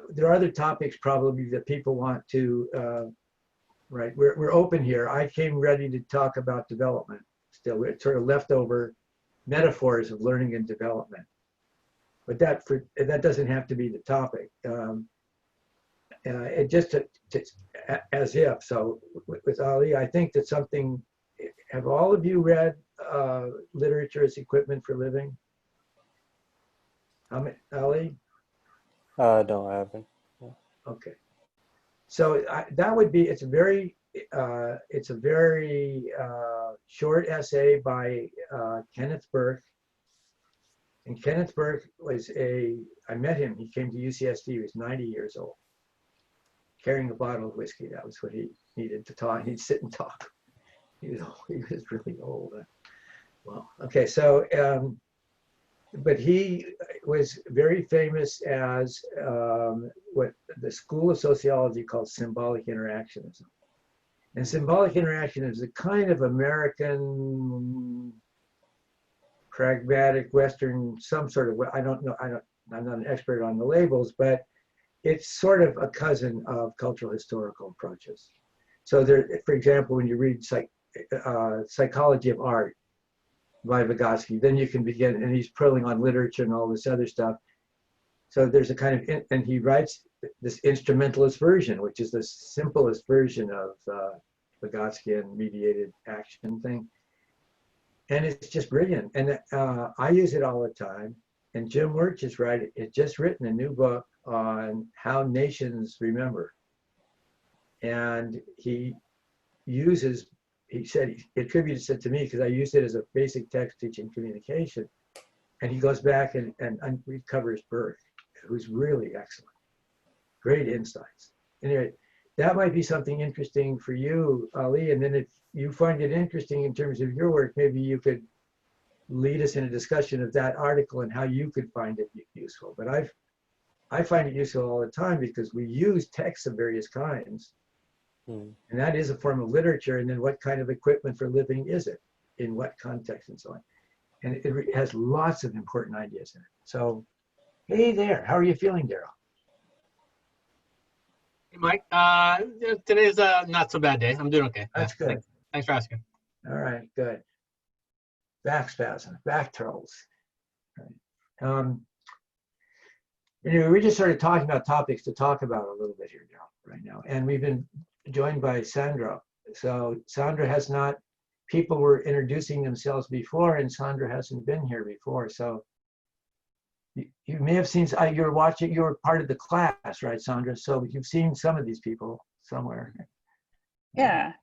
there are other topics probably that people want to, right, we're open here. I came ready to talk about development still. It's sort of leftover metaphors of learning and development. But that doesn't have to be the topic. It just as if. So with Ali, I think that something, have all of you read Literature as Equipment for Living? Ali? No, I haven't. No. Okay. So that would be, it's a very short essay by Kenneth Burke. And Kenneth Burke was I met him, he came to UCSD, he was 90 years old, carrying a bottle of whiskey. That was what he needed to talk. He'd sit and talk. He was really old. Well, okay, so, but he was very famous as what the school of sociology called symbolic interactionism. And symbolic interaction is a kind of American, pragmatic, Western, some sort of, I don't know, I'm not an expert on the labels, but it's sort of a cousin of cultural historical approaches. So there, for example, when you read Psychology of Art by Vygotsky, then you can begin, and he's pulling on literature and all this other stuff. So there's a kind of, and he writes this instrumentalist version, which is the simplest version of Vygotskian mediated action thing. And it's just brilliant. And I use it all the time. And Jim Wirch has just written a new book on how nations remember. And he said, he attributes it to me because I used it as a basic text teaching communication. And he goes back and recovers Burke, who's really excellent. Great insights. Anyway, that might be something interesting for you, Ali. And then if you find it interesting in terms of your work, maybe you could lead us in a discussion of that article and how you could find it useful. But I find it useful all the time because we use texts of various kinds. And that is a form of literature. And then what kind of equipment for living is it? In what context and so on? And it has lots of important ideas in it. So, hey there, how are you feeling, Daryl? Hey, Mike. Today's a not so bad day. I'm doing okay. That's good. Thanks for asking. All right, good. Back spasm, back troubles. Right. Anyway, we just started talking about topics to talk about a little bit here, Daryl, right now. And we've been joined by Sandra. So Sandra has not, people were introducing themselves before and Sandra hasn't been here before. So you may have seen, you were part of the class, right, Sandra? So you've seen some of these people somewhere. Yeah,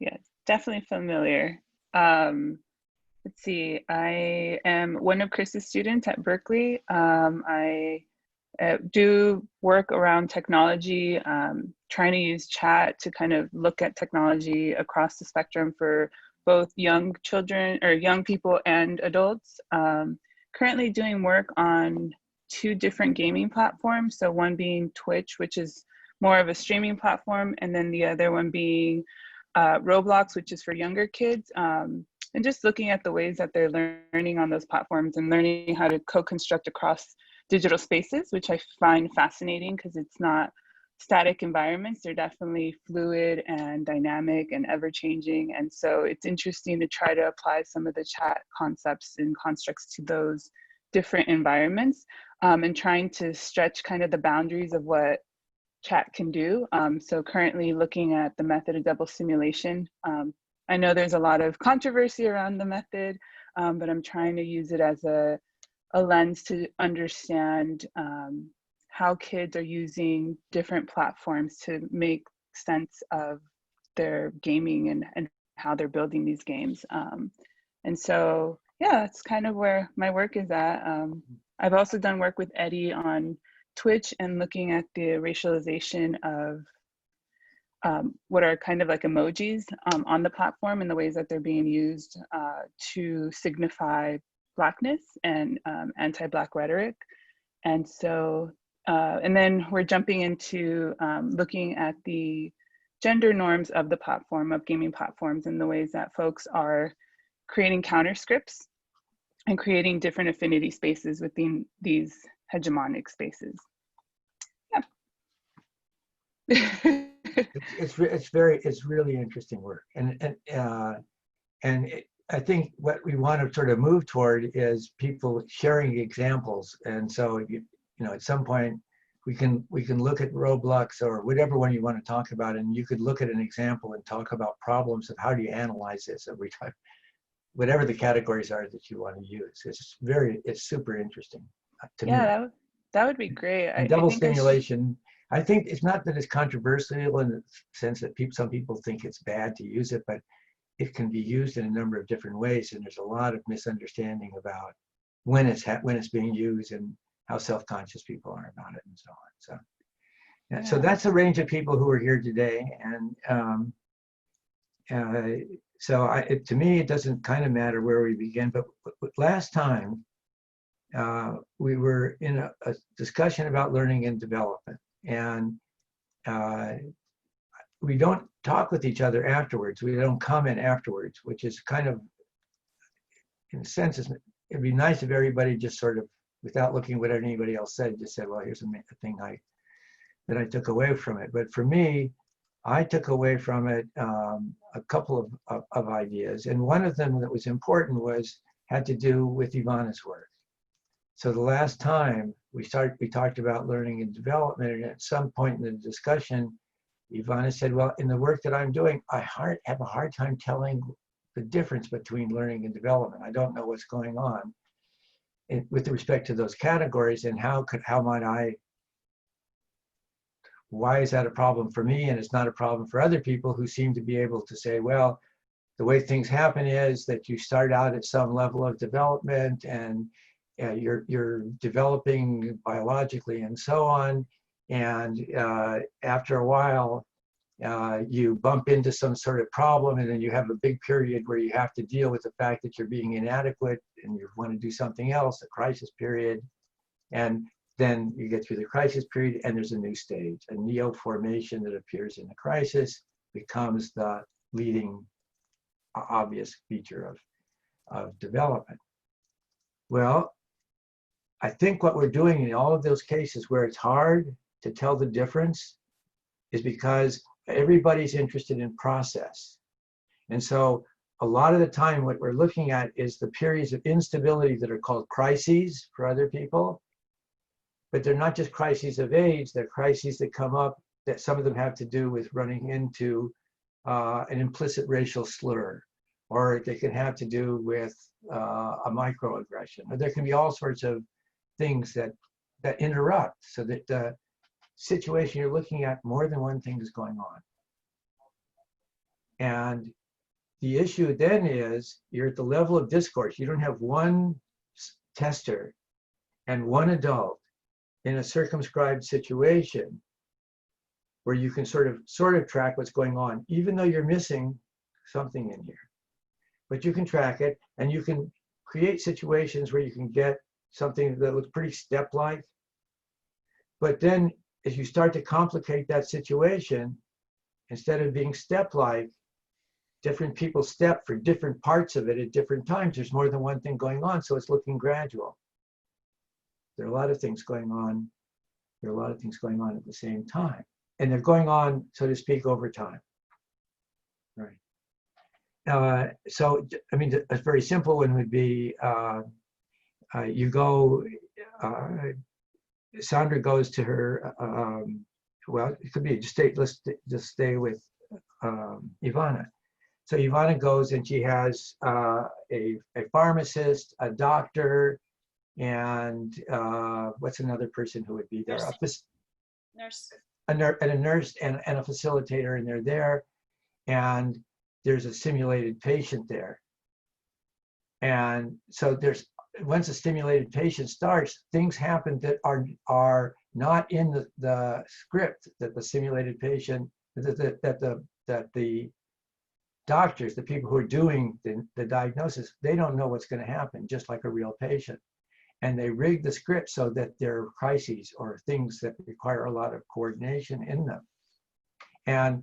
definitely familiar. Let's see, I am one of Kris's students at Berkeley. I do work around technology, trying to use chat to kind of look at technology across the spectrum for both young children or young people and adults. Currently doing work on 2 different gaming platforms. So one being Twitch, which is more of a streaming platform, and then the other one being Roblox, which is for younger kids. And just looking at the ways that they're learning on those platforms and learning how to co-construct across digital spaces, which I find fascinating because it's not static environments. They're definitely fluid and dynamic and ever-changing. And so it's interesting to try to apply some of the chat concepts and constructs to those different environments, and trying to stretch kind of the boundaries of what chat can do. So currently looking at the method of double simulation. I know there's a lot of controversy around the method, but I'm trying to use it as a lens to understand how kids are using different platforms to make sense of their gaming and how they're building these games. And so, yeah, that's kind of where my work is at. I've also done work with Eddie on Twitch and looking at the racialization of what are kind of like emojis on the platform and the ways that they're being used to signify Blackness and anti-Black rhetoric. And so, and then we're jumping into looking at the gender norms of the platform, of gaming platforms, and the ways that folks are creating counter scripts and creating different affinity spaces within these hegemonic spaces. Yeah. It's really interesting work, and I think what we want to sort of move toward is people sharing examples. And so, at some point we can look at Roblox or whatever one you want to talk about, and you could look at an example and talk about problems of how do you analyze this every time, whatever the categories are that you want to use. It's super interesting to me. Yeah, that would be great. And double stimulation, I think it's not that it's controversial in the sense that some people think it's bad to use it, but it can be used in a number of different ways, and there's a lot of misunderstanding about when it's being used and how self-conscious people are about it and so on. So that's a range of people who are here today, and to me it doesn't kind of matter where we begin. But last time we were in a discussion about learning and development, and we don't talk with each other afterwards. We don't comment afterwards, which is kind of, in a sense, it'd be nice if everybody just sort of, without looking what anybody else said, just said, well, here's a thing that I took away from it. But for me, I took away from it a couple of ideas. And one of them that was important had to do with Ivana's work. So the last time we talked about learning and development, and at some point in the discussion, Ivana said, well, in the work that I'm doing, I have a hard time telling the difference between learning and development. I don't know what's going on with respect to those categories, and why is that a problem for me and it's not a problem for other people who seem to be able to say, well, the way things happen is that you start out at some level of development and you're developing biologically and so on. And after a while, you bump into some sort of problem, and then you have a big period where you have to deal with the fact that you're being inadequate and you want to do something else, a crisis period. And then you get through the crisis period and there's a new stage. A neo-formation that appears in the crisis becomes the leading obvious feature of development. Well, I think what we're doing in all of those cases where it's hard to tell the difference is because everybody's interested in process. And so a lot of the time what we're looking at is the periods of instability that are called crises for other people. But they're not just crises of age, they're crises that come up that some of them have to do with running into an implicit racial slur, or they can have to do with a microaggression, or there can be all sorts of things that interrupt, so that the situation you're looking at, more than one thing is going on. And the issue then is you're at the level of discourse. You don't have one tester and one adult in a circumscribed situation where you can sort of track what's going on, even though you're missing something in here. But you can track it, and you can create situations where you can get something that looks pretty step-like. But then as you start to complicate that situation, instead of being step-like, different people step for different parts of it at different times. There's more than one thing going on, so it's looking gradual. There are a lot of things going on. There are a lot of things going on at the same time. And they're going on, so to speak, over time. Right. So, I mean, a very simple one would be, you go, Sandra goes to her, well, it could be, let's just stay with Ivana. So Ivana goes and she has a pharmacist, a doctor, and what's another person who would be there? Nurse. A nurse and a facilitator, and they're there, and there's a simulated patient there. And so once a stimulated patient starts, things happen that are not in the script that the simulated patient, that the doctors, the people who are doing the diagnosis, they don't know what's going to happen, just like a real patient. And they rig the script so that there are crises or things that require a lot of coordination in them. And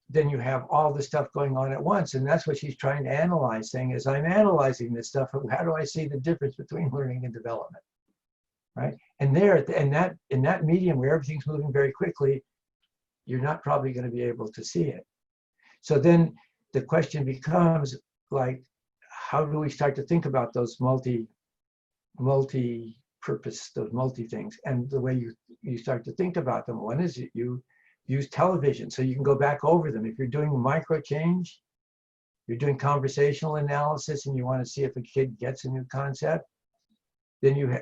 then you have all this stuff going on at once. And that's what she's trying to analyze, saying, as I'm analyzing this stuff, how do I see the difference between learning and development, right? And there, in that medium where everything's moving very quickly, you're not probably going to be able to see it. So then the question becomes like, how do we start to think about those multi-purpose, those multi-things? And the way you start to think about them, one is you use television so you can go back over them. If you're doing micro change, you're doing conversational analysis and you want to see if a kid gets a new concept, then you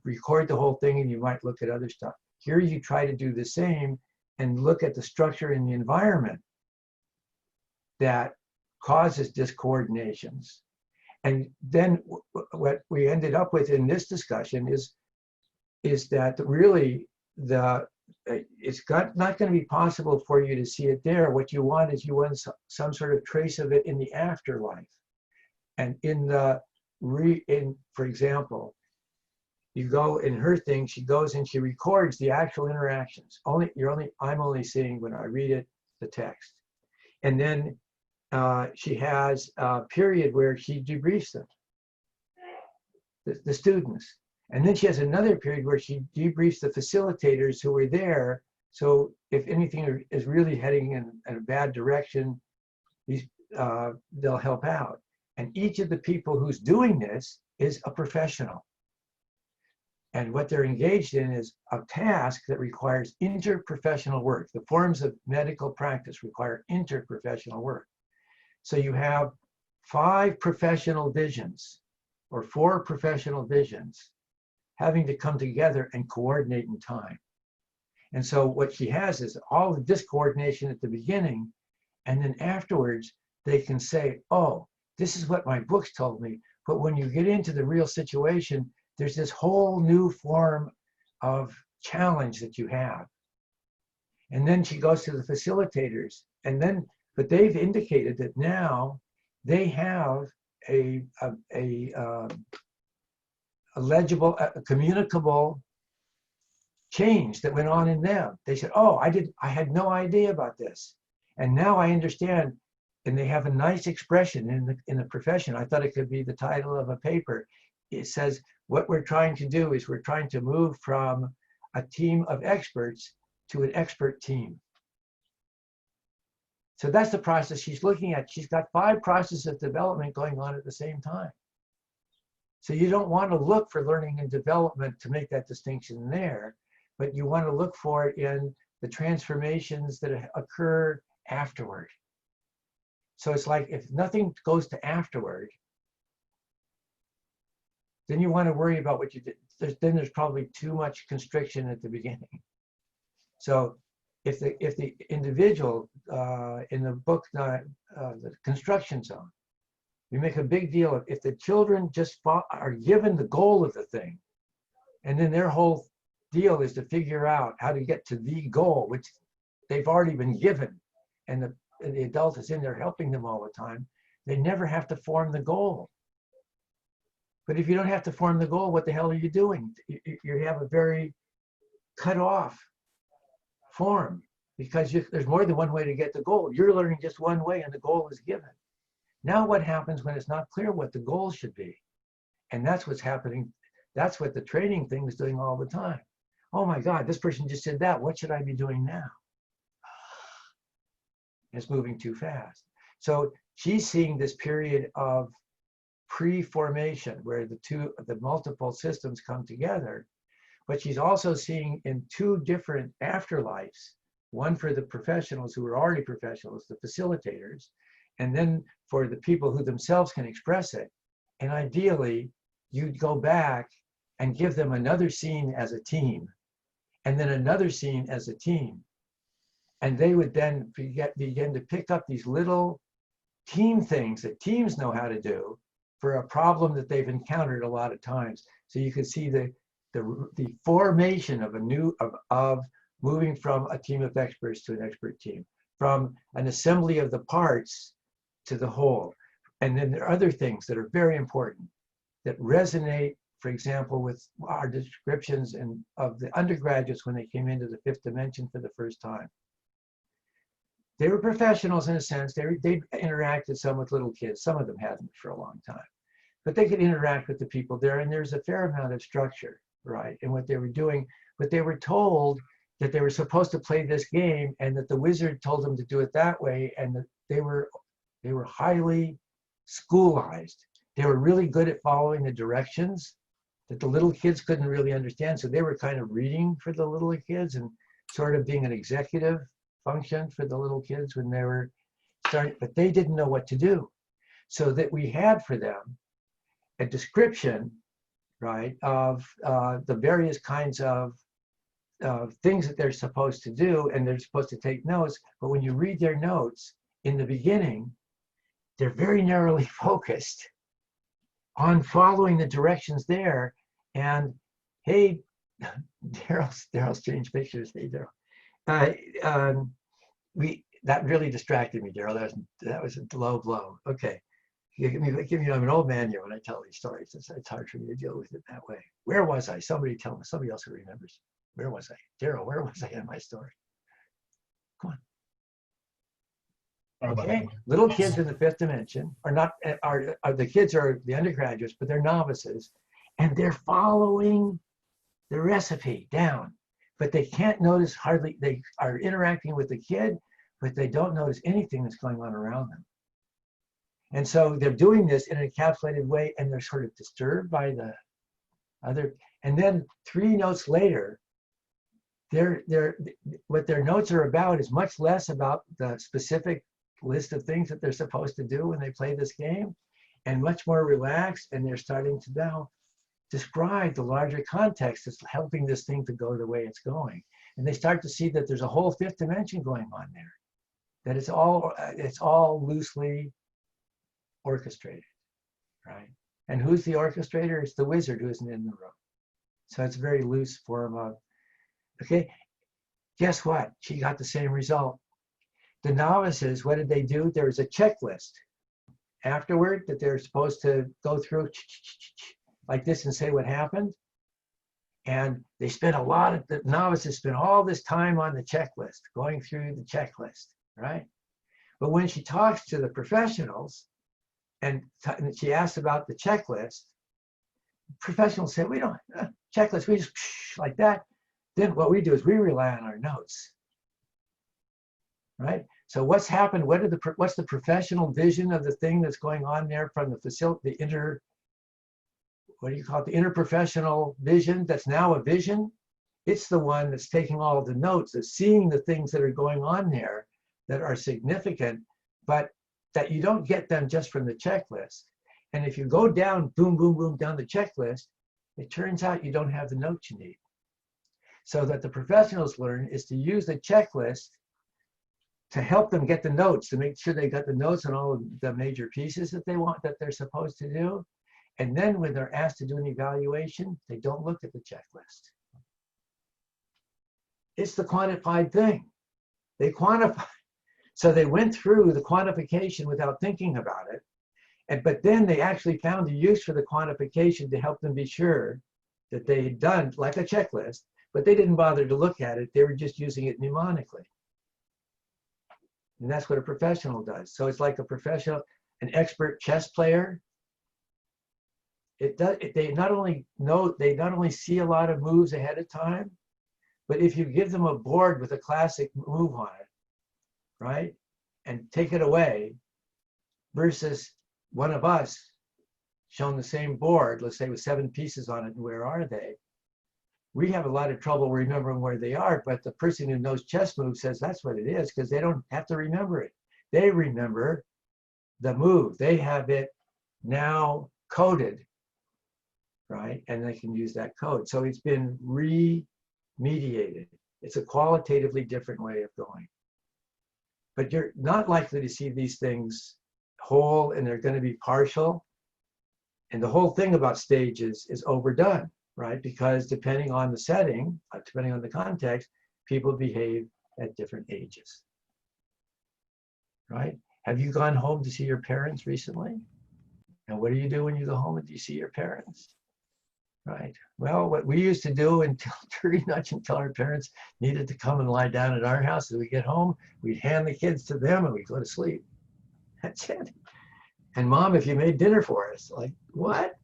record the whole thing and you might look at other stuff. Here you try to do the same and look at the structure in the environment that causes discoordinations. And then what we ended up with in this discussion is that really it's not going to be possible for you to see it there. What you want is some sort of trace of it in the afterlife. And for example, you go in her thing, she goes and she records the actual interactions. I'm only seeing when I read it, the text. And then she has a period where she debriefs them, the students. And then she has another period where she debriefs the facilitators who were there. So if anything is really heading in a bad direction, they'll help out. And each of the people who's doing this is a professional. And what they're engaged in is a task that requires interprofessional work. The forms of medical practice require interprofessional work. So you have 5 professional visions or 4 professional visions having to come together and coordinate in time. And so what she has is all the discoordination at the beginning, and then afterwards they can say, oh, this is what my books told me. But when you get into the real situation, there's this whole new form of challenge that you have. And then she goes to the facilitators, but they've indicated that now they have a legible, a communicable change that went on in them. They said, oh, I had no idea about this. And now I understand. And they have a nice expression in the profession. I thought it could be the title of a paper. It says, what we're trying to do is we're trying to move from a team of experts to an expert team. So that's the process she's looking at. She's got 5 processes of development going on at the same time. So you don't want to look for learning and development to make that distinction there, but you want to look for it in the transformations that occur afterward. So it's like if nothing goes to afterward, then you want to worry about what you did. Then there's probably too much constriction at the beginning. So if the individual in the book, the construction zone, we make a big deal of if the children just are given the goal of the thing, and then their whole deal is to figure out how to get to the goal, which they've already been given, and the adult is in there helping them all the time, they never have to form the goal. But if you don't have to form the goal, what the hell are you doing? You have a very cut off form because there's more than one way to get the goal. You're learning just one way and the goal is given. Now what happens when it's not clear what the goal should be? And that's what's happening. That's what the training thing is doing all the time. Oh my God, this person just did that. What should I be doing now? It's moving too fast. So she's seeing this period of pre-formation where the multiple systems come together, but she's also seeing in 2 different afterlives, one for the professionals who are already professionals, the facilitators, and then for the people who themselves can express it. And ideally, you'd go back and give them another scene as a team, and then another scene as a team. And they would then begin to pick up these little team things that teams know how to do for a problem that they've encountered a lot of times. So you can see the formation of moving from a team of experts to an expert team, from an assembly of the parts to the whole. And then there are other things that are very important that resonate, for example, with our descriptions of the undergraduates when they came into the 5th dimension for the first time. They were professionals in a sense. They interacted some with little kids. Some of them hadn't for a long time. But they could interact with the people there, and there's a fair amount of structure, right, in what they were doing. But they were told that they were supposed to play this game and that the wizard told them to do it that way, and that they were highly schoolized. They were really good at following the directions that the little kids couldn't really understand. So they were kind of reading for the little kids and sort of being an executive function for the little kids when they were starting, but they didn't know what to do. So that we had for them a description, right, of the various kinds of things that they're supposed to do, and they're supposed to take notes. But when you read their notes in the beginning, they're very narrowly focused on following the directions there. And hey, Daryl's strange pictures. Hey, Daryl. That really distracted me, Daryl. That was a low blow. Okay. I'm an old man here when I tell these stories. It's hard for me to deal with it that way. Where was I? Somebody tell me. Somebody else who remembers. Where was I? Daryl, where was I in my story? Come on. Okay. Little kids in the fifth dimension are not, the kids are the undergraduates, but they're novices, and they're following the recipe down, but they can't notice hardly, they are interacting with the kid, but they don't notice anything that's going on around them. And so they're doing this in an encapsulated way, and they're sort of disturbed by the other. And then 3 notes later, what their notes are about is much less about the specific list of things that they're supposed to do when they play this game, and much more relaxed, and they're starting to now describe the larger context that's helping this thing to go the way it's going. And they start to see that there's a whole fifth dimension going on there, that it's all loosely orchestrated, right? And who's the orchestrator? It's the wizard who isn't in the room. So it's a very loose form of, okay, guess what? She got the same result. The novices, what did they do? There was a checklist afterward that they're supposed to go through like this and say what happened. And they spent the novices spent all this time on the checklist, going through the checklist, right? But when she talks to the professionals and she asks about the checklist, professionals say, we don't, checklist, we just like that. Then what we do is we rely on our notes, right? So what's happened? What's the professional vision of the thing that's going on there from the facility, the interprofessional vision that's now a vision? It's the one that's taking all of the notes, that's seeing the things that are going on there that are significant, but that you don't get them just from the checklist. And if you go down, boom, boom, boom, down the checklist, it turns out you don't have the notes you need. So that the professionals learn is to use the checklist to help them get the notes, to make sure they got the notes on all of the major pieces that they're supposed to do. And then when they're asked to do an evaluation, they don't look at the checklist. It's the quantified thing. They quantify. So they went through the quantification without thinking about it. But then they actually found a use for the quantification to help them be sure that they had done like a checklist, but they didn't bother to look at it. They were just using it mnemonically. And that's what a professional does. So it's like a professional, an expert chess player. They not only see a lot of moves ahead of time, but if you give them a board with a classic move on it, right, and take it away, versus one of us shown the same board, let's say with 7 pieces on it, and where are they? We have a lot of trouble remembering where they are, but the person who knows chess moves says that's what it is, because they don't have to remember it. They remember the move. They have it now coded, right? And they can use that code. So it's been remediated. It's a qualitatively different way of going. But you're not likely to see these things whole, and they're going to be partial. And the whole thing about stages is overdone, right? Because depending on the setting, depending on the context, people behave at different ages, right? Have you gone home to see your parents recently? And what do you do when you go home and you see your parents? Right. Well, what we used to do pretty much until our parents needed to come and lie down at our house, as we get home, we'd hand the kids to them and we'd go to sleep. That's it. And Mom, if you made dinner for us, like, what?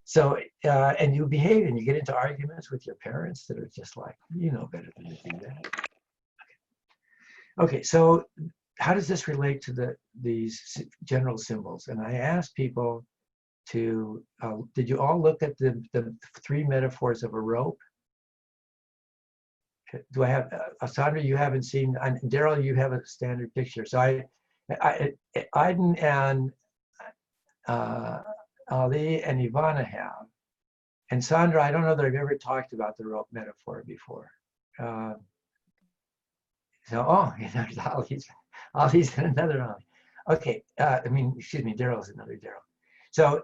So, and you behave and you get into arguments with your parents that are just like, you know better than to do that. Okay, so how does this relate to these general symbols? And I asked people to, did you all look at the three metaphors of a rope? Do I have, Sandra, you haven't seen, and Daryl, you have a standard picture. So Aiden and Ali and Ivana have. And Sandra, I don't know that I've ever talked about the rope metaphor before. So, oh, there's Ali's another Ali. Okay, excuse me, Daryl's another Daryl. So,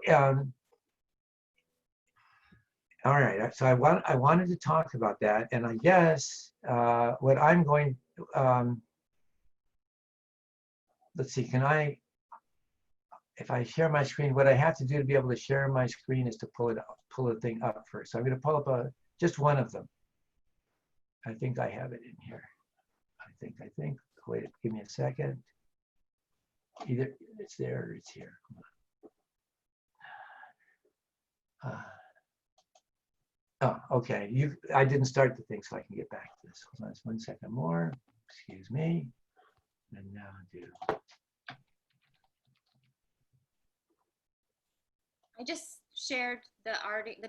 all right, so I wanted to talk about that, and I guess what I'm going, let's see, if I share my screen, what I have to do to be able to share my screen is to pull the thing up first. So I'm going to pull up just one of them. I think I have it in here. I think. Wait, give me a second. Either it's there or it's here. Oh, okay. I didn't start the thing, so I can get back to this. Hold on just 1 second more. Excuse me. And now do. I just shared the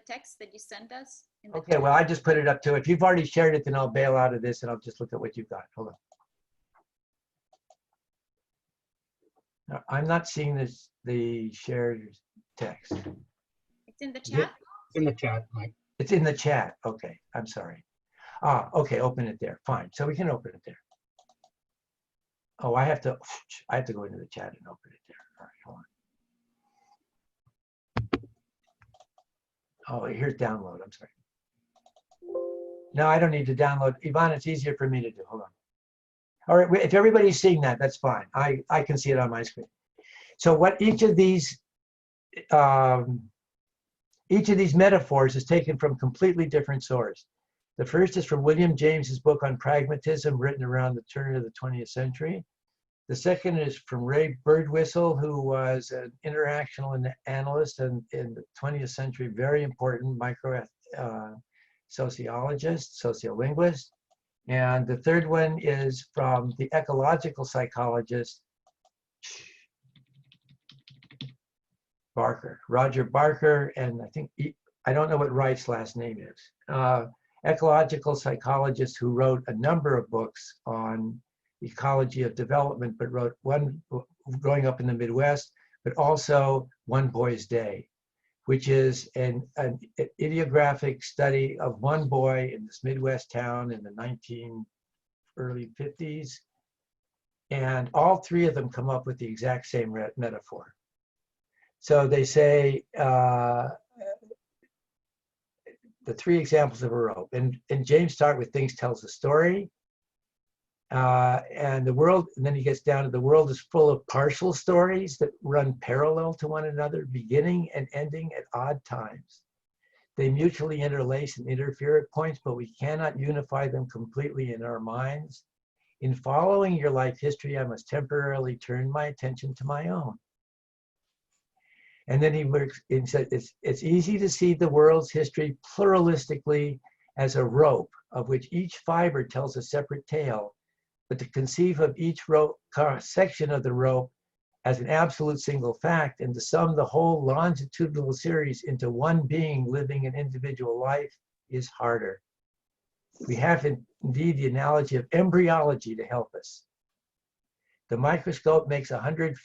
text that you sent us. Okay, well, I just put it up too. If you've already shared it, then I'll bail out of this and I'll just look at what you've got. Hold on. No, I'm not seeing the shared text. It's in the chat. It's in the chat, Mike. It's in the chat. Okay, I'm sorry. Okay, open it there. Fine. So we can open it there. Oh, I have to go into the chat and open it there. All right, hold on. Oh, here's download. I'm sorry. No, I don't need to download. Yvonne, it's easier for me to do. Hold on. All right, if everybody's seeing that, that's fine. I can see it on my screen. So what each of these metaphors is taken from completely different source. The first is from William James's book on pragmatism, written around the turn of the 20th century. The second is from Ray Birdwhistle, who was an interactional analyst and in the 20th century, very important micro sociologist, sociolinguist. And the third one is from the ecological psychologist, Roger Barker, and I don't know what Wright's last name is. Ecological psychologist who wrote a number of books on ecology of development, but wrote one growing up in the Midwest, but also One Boy's Day, which is an idiographic study of one boy in this Midwest town in the early 50s. And all three of them come up with the exact same metaphor. So they say the three examples of a rope. And James start with things tells a story. And the world, and then he gets down to the world is full of partial stories that run parallel to one another, beginning and ending at odd times. They mutually interlace and interfere at points, but we cannot unify them completely in our minds. In following your life history, I must temporarily turn my attention to my own. And then he said, it's easy to see the world's history pluralistically as a rope, of which each fiber tells a separate tale, but to conceive of each section of the rope as an absolute single fact and to sum the whole longitudinal series into one being living an individual life is harder. We have indeed the analogy of embryology to help us. The microscope makes 100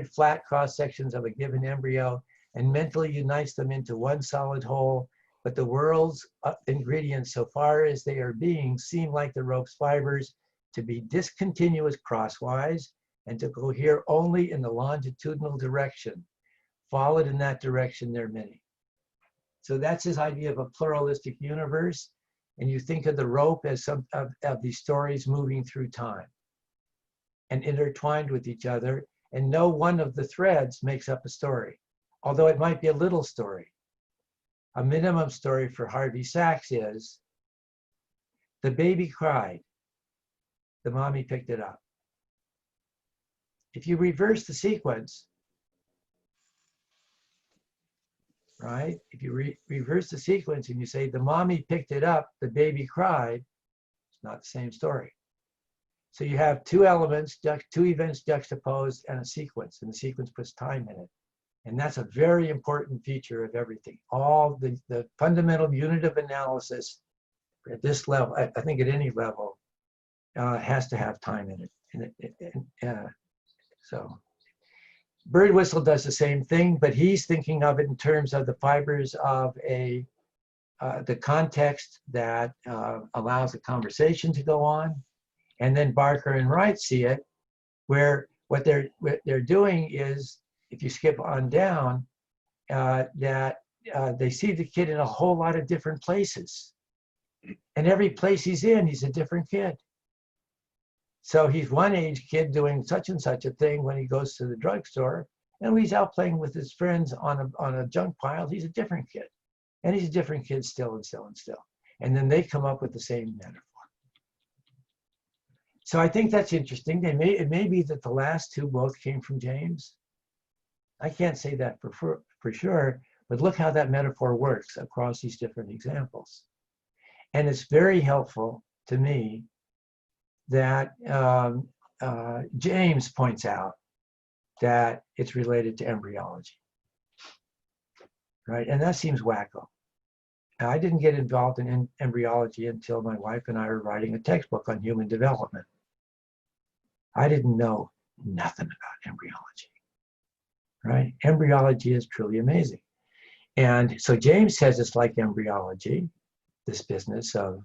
flat cross sections of a given embryo and mentally unites them into one solid whole, but the world's ingredients, so far as they are being, seem like the rope's fibers to be discontinuous crosswise and to cohere only in the longitudinal direction. Followed in that direction, there are many. So that's his idea of a pluralistic universe. And you think of the rope as some of these stories moving through time and intertwined with each other. And no one of the threads makes up a story, although it might be a little story. A minimum story for Harvey Sachs is, the baby cried. The mommy picked it up. If you reverse the sequence, right? If you reverse the sequence and you say the mommy picked it up, the baby cried, it's not the same story. So you have two elements, two events juxtaposed and a sequence, and the sequence puts time in it. And that's a very important feature of everything. All the fundamental unit of analysis at this level, I think at any level, has to have time in it. So bird whistle does the same thing, but he's thinking of it in terms of the fibers of the context that allows a conversation to go on. And then Barker and Wright see it, where what they're doing is, if you skip on down, that they see the kid in a whole lot of different places. And every place he's in, he's a different kid. So he's one age kid doing such and such a thing when he goes to the drugstore, and when he's out playing with his friends on a junk pile, he's a different kid. And he's a different kid still and still and still. And then they come up with the same metaphor. So I think that's interesting. It may be that the last two both came from James. I can't say that for sure, but look how that metaphor works across these different examples. And it's very helpful to me that James points out that it's related to embryology, right? And that seems wacko. Now, I didn't get involved in embryology until my wife and I were writing a textbook on human development. I didn't know nothing about embryology, right? Embryology is truly amazing. And so James says it's like embryology, this business of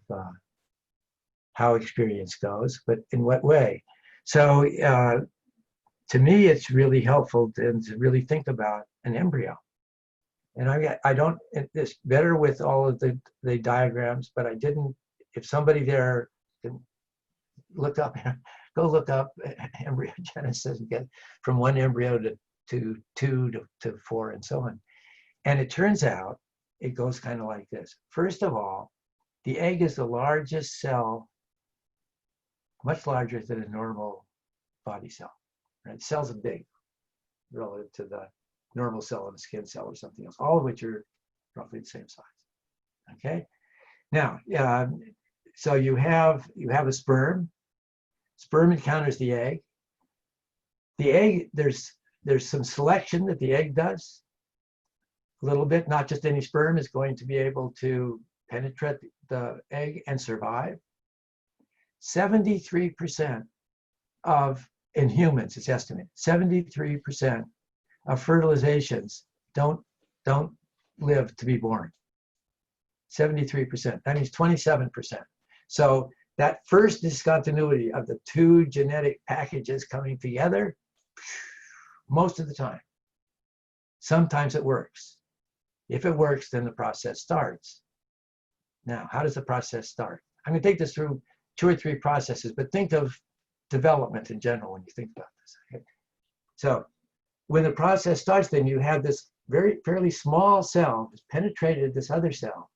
how experience goes, but in what way? So to me, it's really helpful to really think about an embryo. And I don't, it's better with all of the diagrams, but I didn't, if somebody there can look up, go look up embryogenesis and get from one embryo to 2 to 4 and so on. And it turns out, it goes kind of like this. First of all, the egg is the largest cell, much larger than a normal body cell, right? Cells are big relative to the normal cell and a skin cell or something else, all of which are roughly the same size, okay? Now, so you have a sperm. Sperm encounters the egg. The egg, there's some selection that the egg does, a little bit. Not just any sperm is going to be able to penetrate the egg and survive. 73% in humans, it's estimated, 73% of fertilizations don't live to be born. 73%, that means 27%. So that first discontinuity of the two genetic packages coming together, most of the time. Sometimes it works. If it works, then the process starts. Now, how does the process start? I'm going to take this through 2 or 3 processes, but think of development in general when you think about this. Okay? So when the process starts, then you have this fairly small cell that's penetrated this other cell.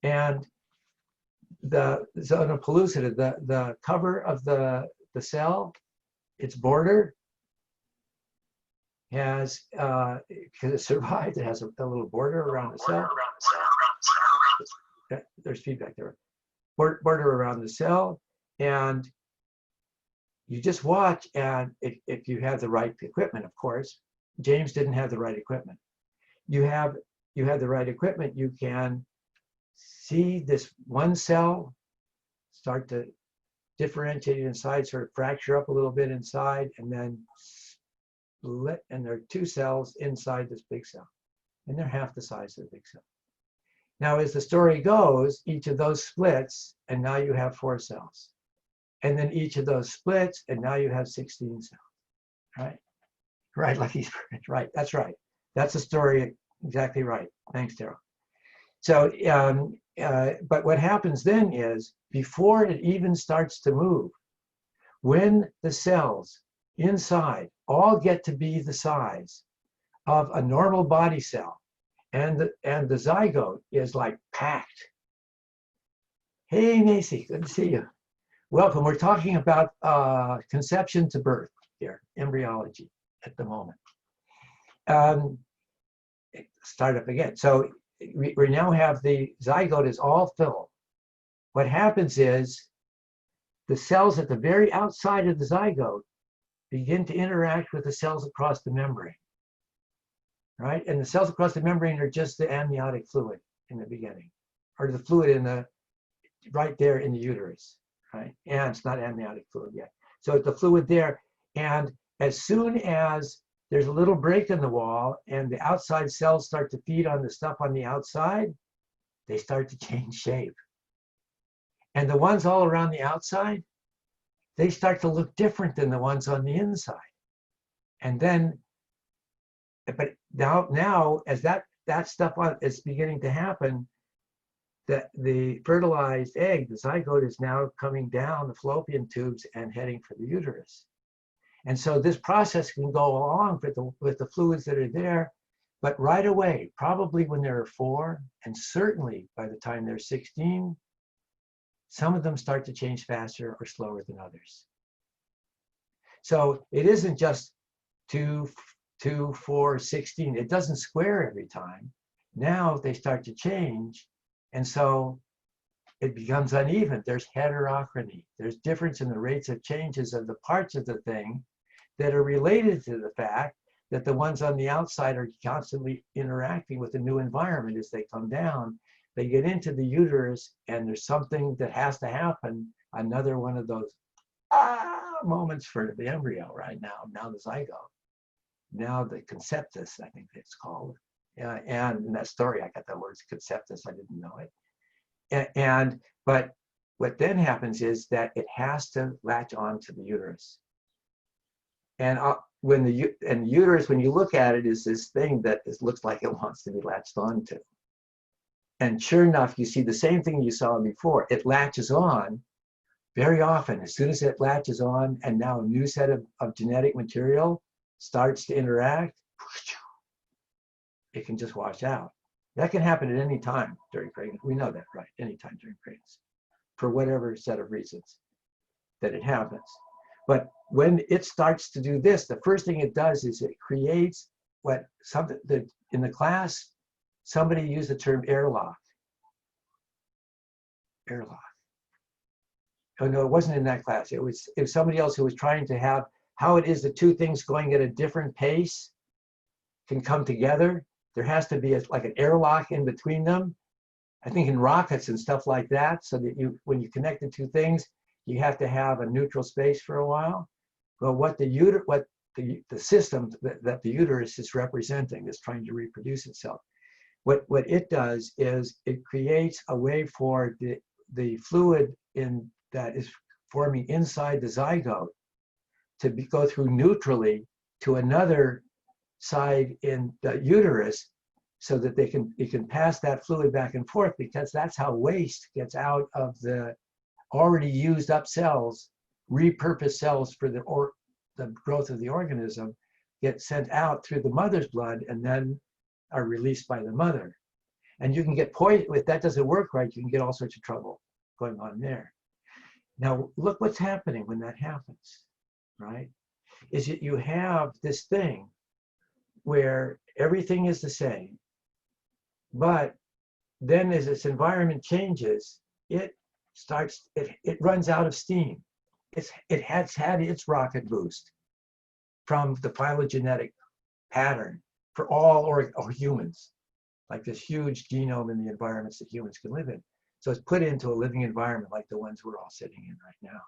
And the zona pellucida, the cover of the cell, its border has, because it survived, it has a little border around the cell. There's feedback there. Border around the cell, and you just watch, and if you have the right equipment, of course. James didn't have the right equipment. You have the right equipment, you can see this one cell start to differentiate inside, sort of fracture up a little bit inside, and then split, and there are 2 cells inside this big cell, and they're half the size of the big cell. Now, as the story goes, each of those splits, and now you have 4 cells. And then each of those splits, and now you have 16 cells, right? Right, like he's right, that's right. That's the story, exactly right. Thanks, Daryl. So, but what happens then is, before it even starts to move, when the cells inside all get to be the size of a normal body cell, and the zygote is like packed. Hey, Macy, good to see you. Welcome. We're talking about conception to birth here, embryology at the moment. start up again. So we now have the zygote is all filled. What happens is the cells at the very outside of the zygote begin to interact with the cells across the membrane, right? And the cells across the membrane are just the amniotic fluid in the beginning, or the fluid in the, right there in the uterus, right? And it's not amniotic fluid yet. So it's the fluid there. And as soon as there's a little break in the wall and the outside cells start to feed on the stuff on the outside, they start to change shape. And the ones all around the outside, they start to look different than the ones on the inside. And then, but now as that stuff is beginning to happen, the fertilized egg, the zygote, is now coming down the fallopian tubes and heading for the uterus. And so this process can go along with the fluids that are there, but right away, probably when they're 4, and certainly by the time they're 16, some of them start to change faster or slower than others. So it isn't just 2, 4, 16. It doesn't square every time. Now they start to change, and so it becomes uneven. There's heterochrony. There's difference in the rates of changes of the parts of the thing that are related to the fact that the ones on the outside are constantly interacting with the new environment as they come down. They get into the uterus, and there's something that has to happen, another one of those moments for the embryo right now the zygote, now the conceptus, I think it's called. And in that story, I got the words conceptus, I didn't know it. But what then happens is that it has to latch onto the uterus. And when the uterus, when you look at it, is this thing that looks like it wants to be latched onto. And sure enough, you see the same thing you saw before. It latches on very often. As soon as it latches on, and now a new set of genetic material starts to interact, it can just wash out. That can happen at any time during pregnancy. We know that, right? Any time during pregnancy, for whatever set of reasons that it happens. But when it starts to do this, the first thing it does is it creates what something that in the class, somebody used the term airlock. Airlock. Oh no, it wasn't in that class. It was somebody else who was trying to have how it is the two things going at a different pace can come together. There has to be like an airlock in between them. I think in rockets and stuff like that, so that when you connect the two things, you have to have a neutral space for a while. Well, what the system that the uterus is representing is trying to reproduce itself. What it does is it creates a way for the fluid that is forming inside the zygote to go through neutrally to another side in the uterus, so that it can pass that fluid back and forth, because that's how waste gets out of the already used up cells, repurposed cells for the growth of the organism, get sent out through the mother's blood and then are released by the mother. And you can get poison. If that doesn't work right, you can get all sorts of trouble going on there. Now, look what's happening when that happens, right? Is that you have this thing where everything is the same, but then as its environment changes, it runs out of steam. It has had its rocket boost from the phylogenetic pattern for all or humans, like this huge genome in the environments that humans can live in. So it's put into a living environment like the ones we're all sitting in right now.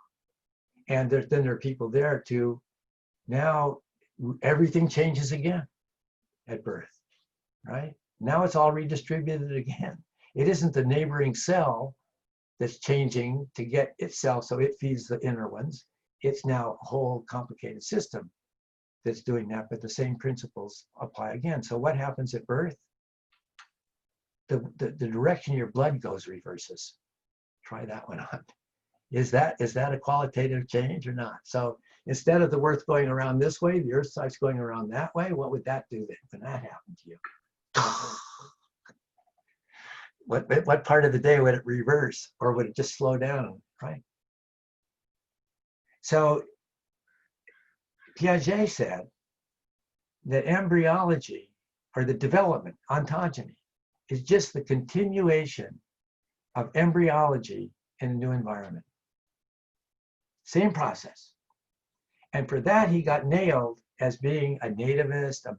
And then there are people there too. Now everything changes again at birth, right? Now it's all redistributed again. It isn't the neighboring cell that's changing to get itself so it feeds the inner ones. It's now a whole complicated system that's doing that, but the same principles apply again. So what happens at birth? The direction your blood goes reverses. Try that one on. Is that a qualitative change or not? So instead of the earth going around this way, the earth starts going around that way. What would that do then when that happened to you? What part of the day would it reverse, or would it just slow down, right? So Piaget said that embryology or the development, ontogeny, is just the continuation of embryology in a new environment. Same process. And for that, he got nailed as being a nativist, a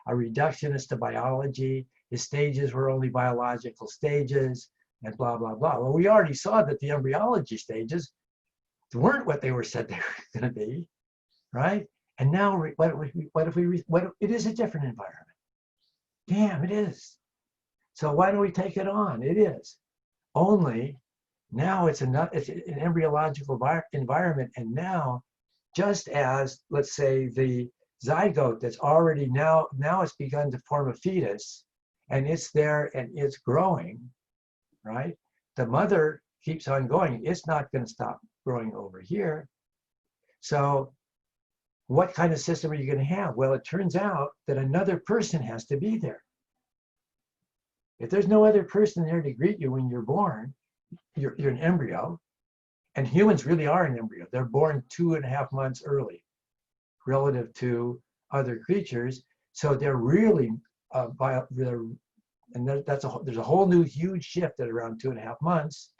reductionist to biology. His stages were only biological stages, and blah, blah, blah. Well, we already saw that the embryology stages weren't what they were said they were going to be, right? And now, it is a different environment. Damn, it is. So why don't we take it on? It is. Only now it's an embryological environment, and now, just as, let's say, the zygote that's already now it's begun to form a fetus, and it's there and it's growing, right? The mother keeps on going. It's not going to stop growing over here. So what kind of system are you going to have? Well, it turns out that another person has to be there. If there's no other person there to greet you when you're born, you're an embryo, and humans really are an embryo. They're born 2.5 months early relative to other creatures. So they're really, there's a whole new huge shift at around 2.5 months,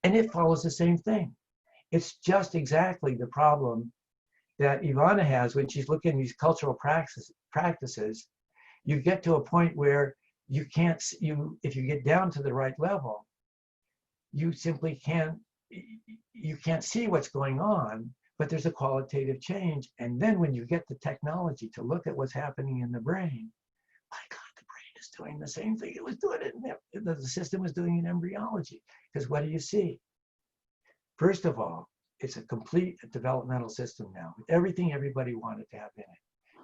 and it follows the same thing. It's just exactly the problem that Ivana has when she's looking at these cultural practices. You get to a point where you can't, if you get down to the right level, you simply can't see what's going on, but there's a qualitative change. And then when you get the technology to look at what's happening in the brain, my God, the brain is doing the same thing it was doing the system was doing in embryology. Because what do you see? First of all, it's a complete developmental system now, with everything everybody wanted to have in it.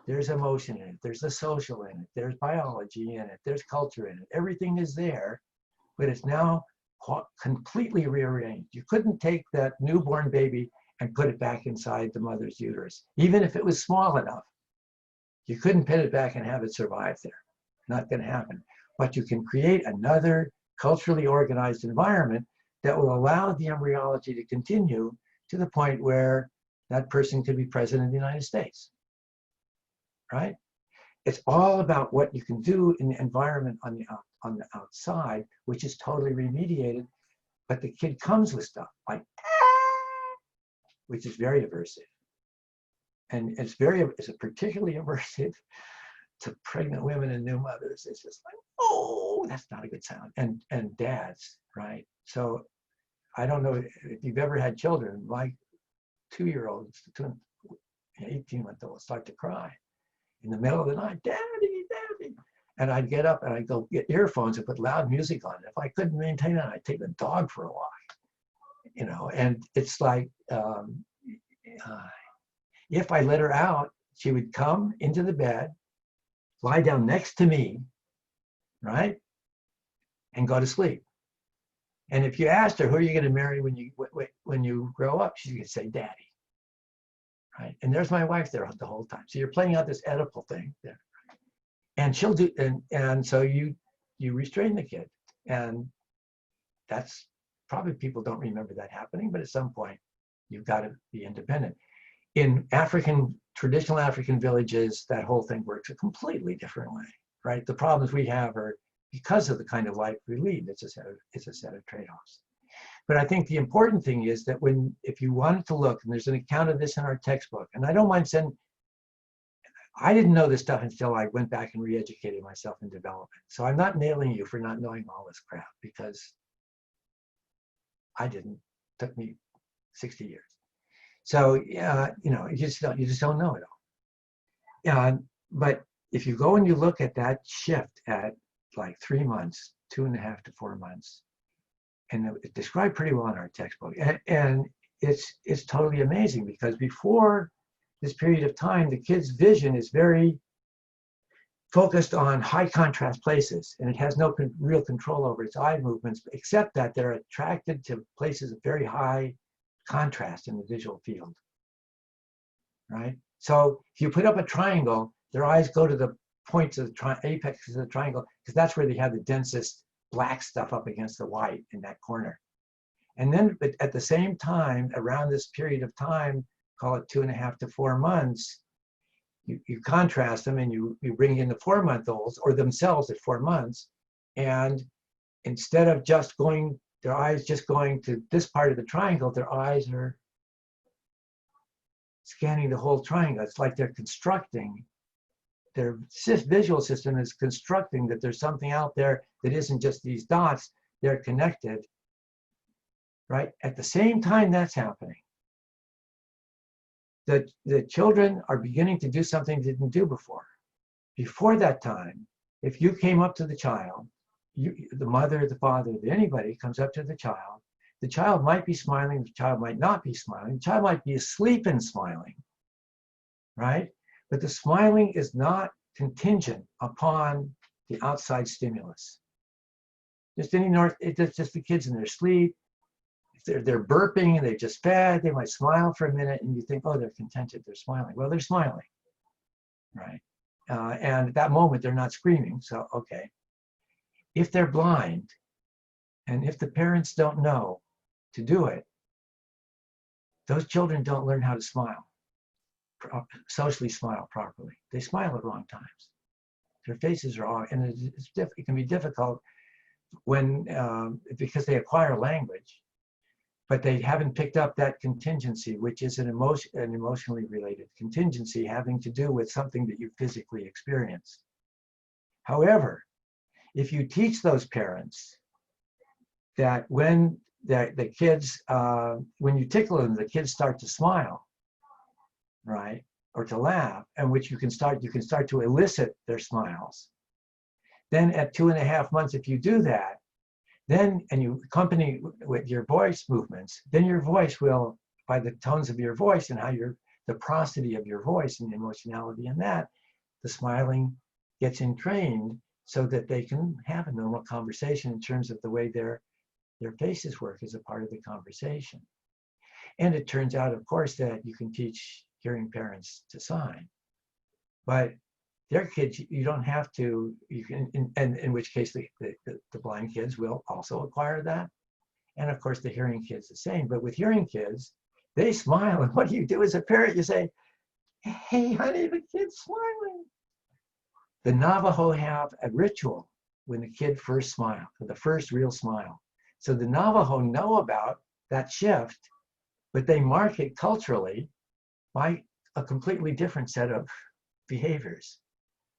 There's emotion in it, there's the social in it, there's biology in it, there's culture in it. Everything is there, but it's now completely rearranged. You couldn't take that newborn baby and put it back inside the mother's uterus, even if it was small enough. You couldn't put it back and have it survive there. Not going to happen. But you can create another culturally organized environment that will allow the embryology to continue to the point where that person could be president of the United States, right? It's all about what you can do in the environment on the outside, which is totally remediated, but the kid comes with stuff like, which is very aversive. And it's particularly aversive to pregnant women and new mothers. It's just like, oh, that's not a good sound. And dads, right? So I don't know if you've ever had children. My 2-year-olds, 18-month-old start to cry in the middle of the night, daddy, daddy. And I'd get up and I'd go get earphones and put loud music on. If I couldn't maintain it, I'd take the dog for a walk, you know. And it's like, if I let her out, she would come into the bed, lie down next to me, right, and go to sleep. And if you asked her, who are you going to marry when you grow up, she could say, daddy, right? And there's my wife there the whole time. So you're playing out this Oedipal thing there. And she'll do, and so you restrain the kid. And that's probably, people don't remember that happening, but at some point, you've got to be independent. In traditional African villages, that whole thing works a completely different way, right? The problems we have are because of the kind of life we lead. It's a set of trade-offs. But I think the important thing is that if you wanted to look, and there's an account of this in our textbook, and I don't mind saying, I didn't know this stuff until I went back and re-educated myself in development. So I'm not nailing you for not knowing all this crap, because I didn't. It took me 60 years. So you know, you just don't know it all. But if you go and you look at that shift at like 3 months, 2.5 to 4 months, and it's described pretty well in our textbook, and it's totally amazing, because before this period of time, the kid's vision is very focused on high contrast places, and it has no real control over its eye movements, except that they're attracted to places of very high contrast in the visual field, right? So if you put up a triangle, their eyes go to the points of the apexes of the triangle, because that's where they have the densest black stuff up against the white in that corner. And then, but at the same time, around this period of time, call it 2.5 to 4 months, you contrast them and you bring in the 4-month-olds or themselves at 4 months, and instead of just going, their eyes just going to this part of the triangle, their eyes are scanning the whole triangle. It's like they're constructing, their visual system is constructing that there's something out there that isn't just these dots, they're connected, right? At the same time that's happening, the children are beginning to do something they didn't do before. Before that time, if you came up to the child, the mother, the father, anybody comes up to the child might be smiling, the child might not be smiling, the child might be asleep and smiling, right? But the smiling is not contingent upon the outside stimulus. Just it's just the kids in their sleep. If they're burping and they just fed, they might smile for a minute and you think, oh, they're contented, they're smiling. Well, they're smiling, right? And at that moment, they're not screaming, so okay. If they're blind, and if the parents don't know to do it, those children don't learn how to smile, socially smile properly. They smile at wrong times. Their faces are off, and it can be difficult when, because they acquire language, but they haven't picked up that contingency, which is an emotionally related contingency having to do with something that you physically experience. However, if you teach those parents that when the kids, when you tickle them, the kids start to smile, right, or to laugh, and which you can start to elicit their smiles. Then at 2.5 months, if you do that, then, and you accompany with your voice movements, then your voice will, by the tones of your voice and how the prosody of your voice and the emotionality in that, the smiling gets entrained so that they can have a normal conversation in terms of the way their faces work as a part of the conversation. And it turns out, of course, that you can teach hearing parents to sign, but their kids, you don't have to, you can, and in which case the blind kids will also acquire that. And of course the hearing kids the same, but with hearing kids, they smile. And what do you do as a parent? You say, hey honey, the kid's smiling. The Navajo have a ritual when the kid first smiles, for the first real smile. So the Navajo know about that shift, but they mark it culturally by a completely different set of behaviors.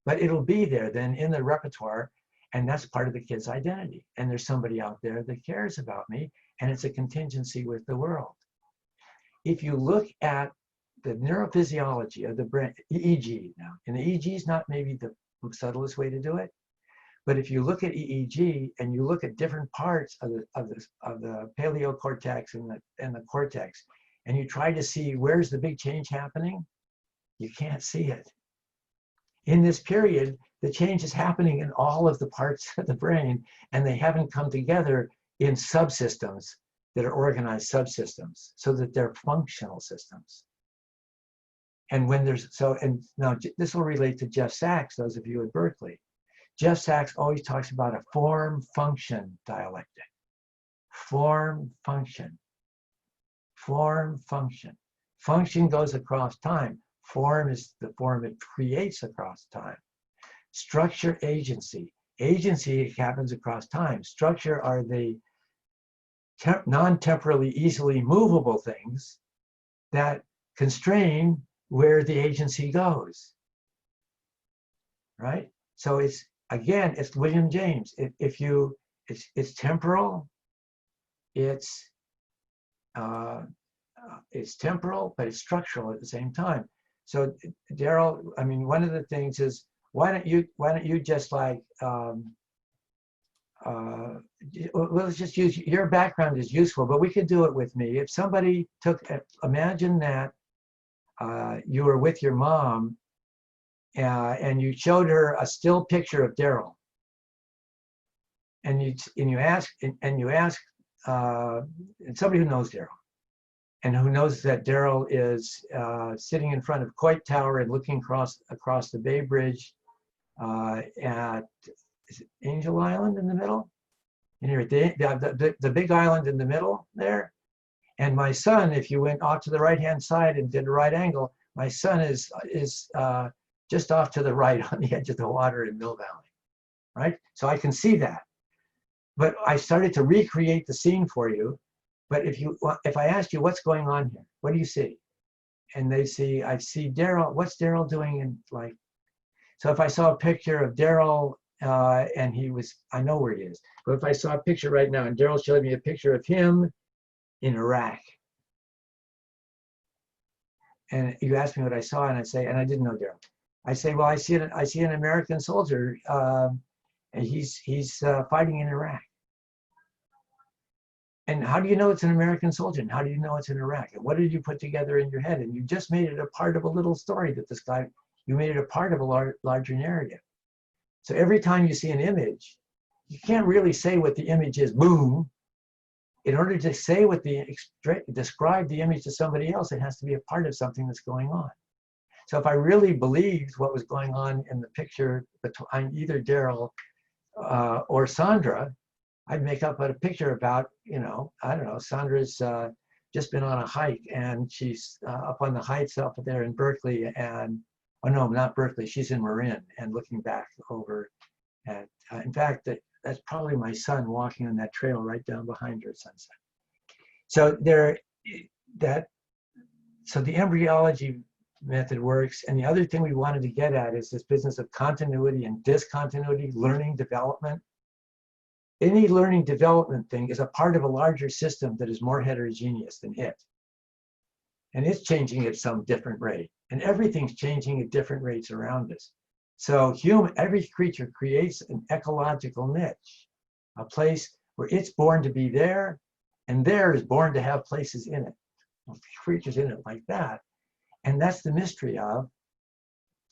But it'll be there then in the repertoire, and that's part of the kid's identity. And there's somebody out there that cares about me, and it's a contingency with the world. If you look at the neurophysiology of the brain, EEG now, and the EEG is not maybe the subtlest way to do it, but if you look at EEG and you look at different parts of the paleocortex and the cortex, and you try to see where's the big change happening, you can't see it. In this period, the change is happening in all of the parts of the brain, and they haven't come together in subsystems that are organized subsystems so that they're functional systems. And when there's, and now this will relate to Jeff Sachs, those of you at Berkeley. Jeff Sachs always talks about a form-function dialectic. Form-function. Form-function. Function goes across time. Form is the form it creates across time. Structure, agency. Agency happens across time. Structure are the non-temporally easily movable things that constrain where the agency goes, right? So it's, again, it's William James. It's temporal, it's temporal, but it's structural at the same time. So Daryl, I mean, one of the things is, why don't you just like, let's just use, your background is useful, but we could do it with me. If somebody imagine that you were with your mom and you showed her a still picture of Daryl, and you ask somebody who knows Daryl, and who knows that Daryl is sitting in front of Coit Tower and looking across the Bay Bridge at, is it Angel Island in the middle? And you're at the big island in the middle there. And my son, if you went off to the right-hand side and did a right angle, My son is just off to the right on the edge of the water in Mill Valley, right? So I can see that. But I started to recreate the scene for you. But if I asked you what's going on here, what do you see? And I see Daryl. What's Daryl doing? And like, so if I saw a picture of Daryl and I know where he is. But if I saw a picture right now and Daryl showed me a picture of him in Iraq, and you asked me what I saw, and I say, and I didn't know Daryl. I say, well, I see an American soldier, and he's fighting in Iraq. And how do you know it's an American soldier? And how do you know it's in Iraq? And what did you put together in your head? And you just made it a part of a little story that you made it a part of a larger narrative. So every time you see an image, you can't really say what the image is, boom. In order to say describe the image to somebody else, it has to be a part of something that's going on. So if I really believed what was going on in the picture between either Daryl or Sandra, I'd make up a picture about, I don't know, Sandra's just been on a hike and she's up on the heights up there in Berkeley and, oh no, not Berkeley, she's in Marin and looking back over at, in fact, that's probably my son walking on that trail right down behind her at sunset. So so the embryology method works. And the other thing we wanted to get at is this business of continuity and discontinuity, learning development. Any learning development thing is a part of a larger system that is more heterogeneous than it. And it's changing at some different rate. And everything's changing at different rates around us. So every creature creates an ecological niche, a place where it's born to be there, and there is born to have places in it, creatures in it like that. And that's the mystery of,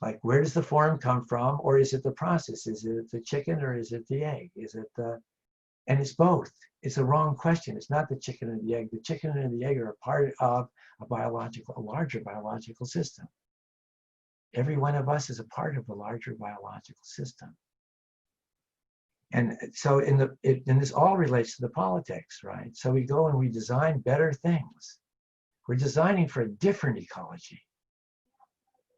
like, where does the form come from, or is it the process? Is it the chicken or is it the egg? And it's both. It's a wrong question. It's not the chicken and the egg. The chicken and the egg are a part of a larger biological system. Every one of us is a part of a larger biological system. And so and this all relates to the politics, right? So we go and we design better things. We're designing for a different ecology.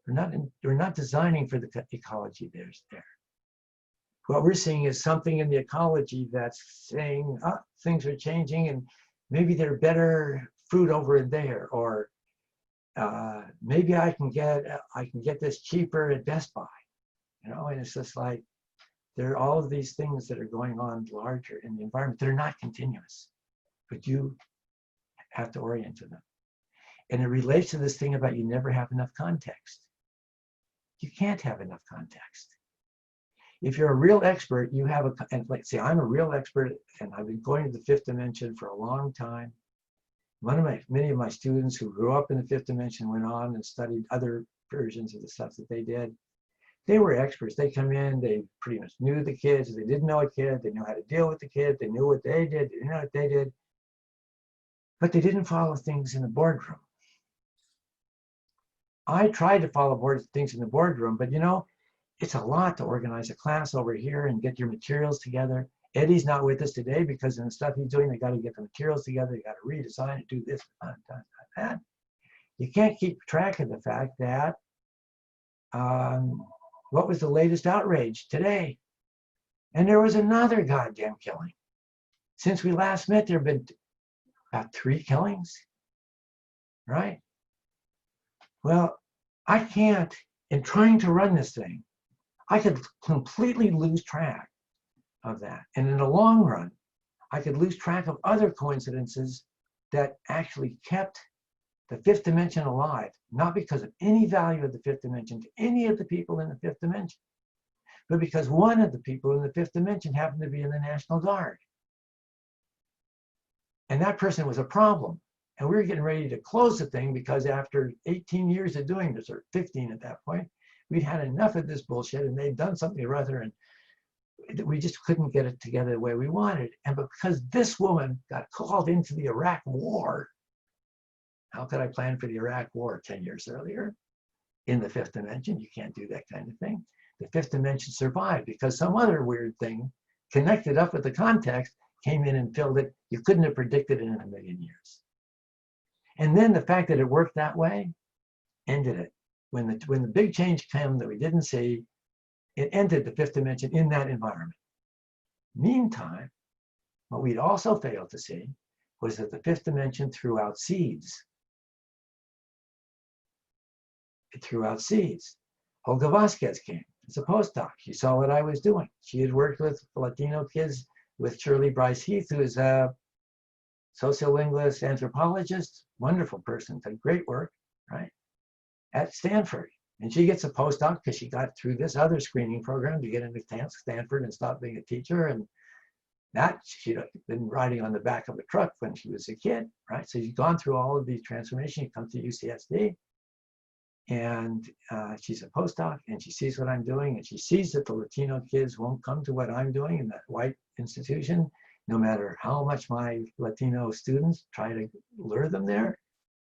We're not designing for the ecology there's there. What we're seeing is something in the ecology that's saying, things are changing and maybe there are better fruit over there, or maybe I can get this cheaper at Best Buy, and it's just like, there are all of these things that are going on larger in the environment that are not continuous, but you have to orient to them. And it relates to this thing about you never have enough context. You can't have enough context. If you're a real expert, you have and like say, I'm a real expert and I've been going to the fifth dimension for a long time. Many of my students who grew up in the fifth dimension went on and studied other versions of the stuff that they did. They were experts. They come in, they pretty much knew the kids. They didn't know a kid. They knew how to deal with the kid. They knew what they did. They knew what they did. But they didn't follow things in the boardroom. I tried to follow things in the boardroom, but it's a lot to organize a class over here and get your materials together. Eddie's not with us today because in the stuff he's doing, they got to get the materials together. They got to redesign it, do this, that. You can't keep track of the fact that what was the latest outrage today? And there was another goddamn killing. Since we last met, there have been about 3 killings, right? Well, I can't, in trying to run this thing, I could completely lose track of that. And in the long run, I could lose track of other coincidences that actually kept the fifth dimension alive, not because of any value of the fifth dimension to any of the people in the fifth dimension, but because one of the people in the fifth dimension happened to be in the National Guard. And that person was a problem. And we were getting ready to close the thing because after 18 years of doing this, or 15 at that point, we'd had enough of this bullshit and they'd done something or other and we just couldn't get it together the way we wanted. And because this woman got called into the Iraq War, how could I plan for the Iraq War 10 years earlier? In the fifth dimension, you can't do that kind of thing. The fifth dimension survived because some other weird thing connected up with the context came in and filled it. You couldn't have predicted it in a million years. And then the fact that it worked that way ended it. when the big change came that we didn't see, it ended the fifth dimension in that environment. Meantime, what we'd also failed to see was that the fifth dimension threw out seeds. It threw out seeds. Olga Vasquez came as a postdoc. She saw what I was doing. She had worked with Latino kids with Shirley Bryce Heath, who is a sociolinguist, anthropologist, wonderful person, did great work, right, at Stanford. And she gets a postdoc because she got through this other screening program to get into Stanford and stop being a teacher. And that she'd been riding on the back of a truck when she was a kid, right? So she's gone through all of these transformations. She comes to UCSD, and she's a postdoc, and she sees what I'm doing, and she sees that the Latino kids won't come to what I'm doing in that white institution, no matter how much my Latino students try to lure them there.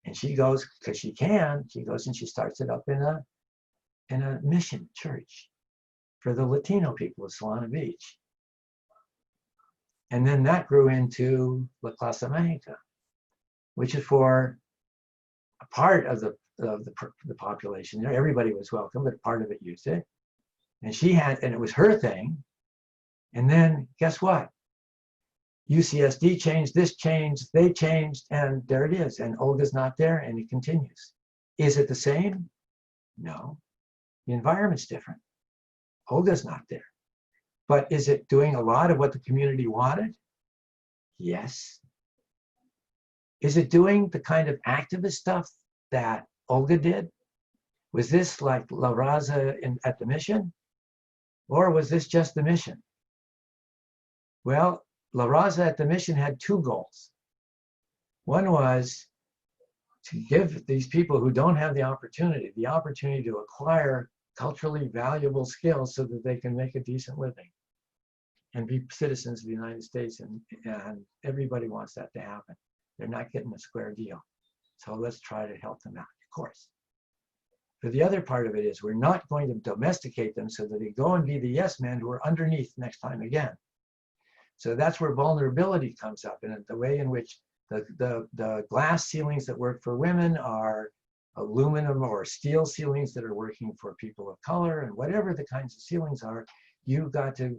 And she goes, because she can, she goes and she starts it up in a mission church for the Latino people of Solana Beach. And then that grew into La Clase Mexica, which is for a part of the population. Everybody was welcome, but part of it used it. And and it was her thing. And then guess what? UCSD changed, this changed, they changed, and there it is. And Olga's not there, and it continues. Is it the same? No. The environment's different. Olga's not there. But is it doing a lot of what the community wanted? Yes. Is it doing the kind of activist stuff that Olga did? Was this like La Raza at the mission? Or was this just the mission? Well, La Raza at the mission had two goals. One was to give these people who don't have the opportunity to acquire culturally valuable skills so that they can make a decent living and be citizens of the United States. And everybody wants that to happen. They're not getting a square deal. So let's try to help them out, of course. But the other part of it is we're not going to domesticate them so that they go and be the yes men who are underneath next time again. So that's where vulnerability comes up, and the way in which the glass ceilings that work for women are aluminum or steel ceilings that are working for people of color, and whatever the kinds of ceilings are, you've got to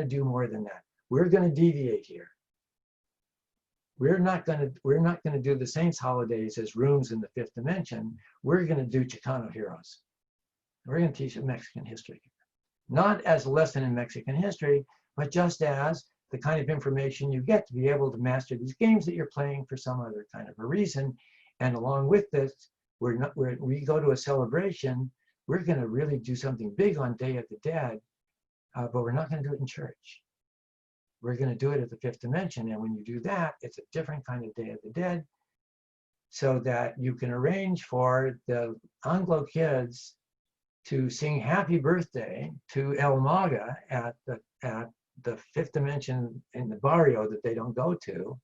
do more than that. We're going to deviate here. We're not going to do the Saints holidays as rooms in the fifth dimension. We're going to do Chicano heroes. We're going to teach Mexican history, not as a lesson in Mexican history, but just as the kind of information you get to be able to master these games that you're playing for some other kind of a reason. And along with this, we go to a celebration, we're going to really do something big on Day of the Dead, but we're not going to do it in church. We're going to do it at the fifth dimension. And when you do that, it's a different kind of Day of the Dead, so that you can arrange for the Anglo kids to sing happy birthday to El Maga at the fifth dimension in the barrio that they don't go to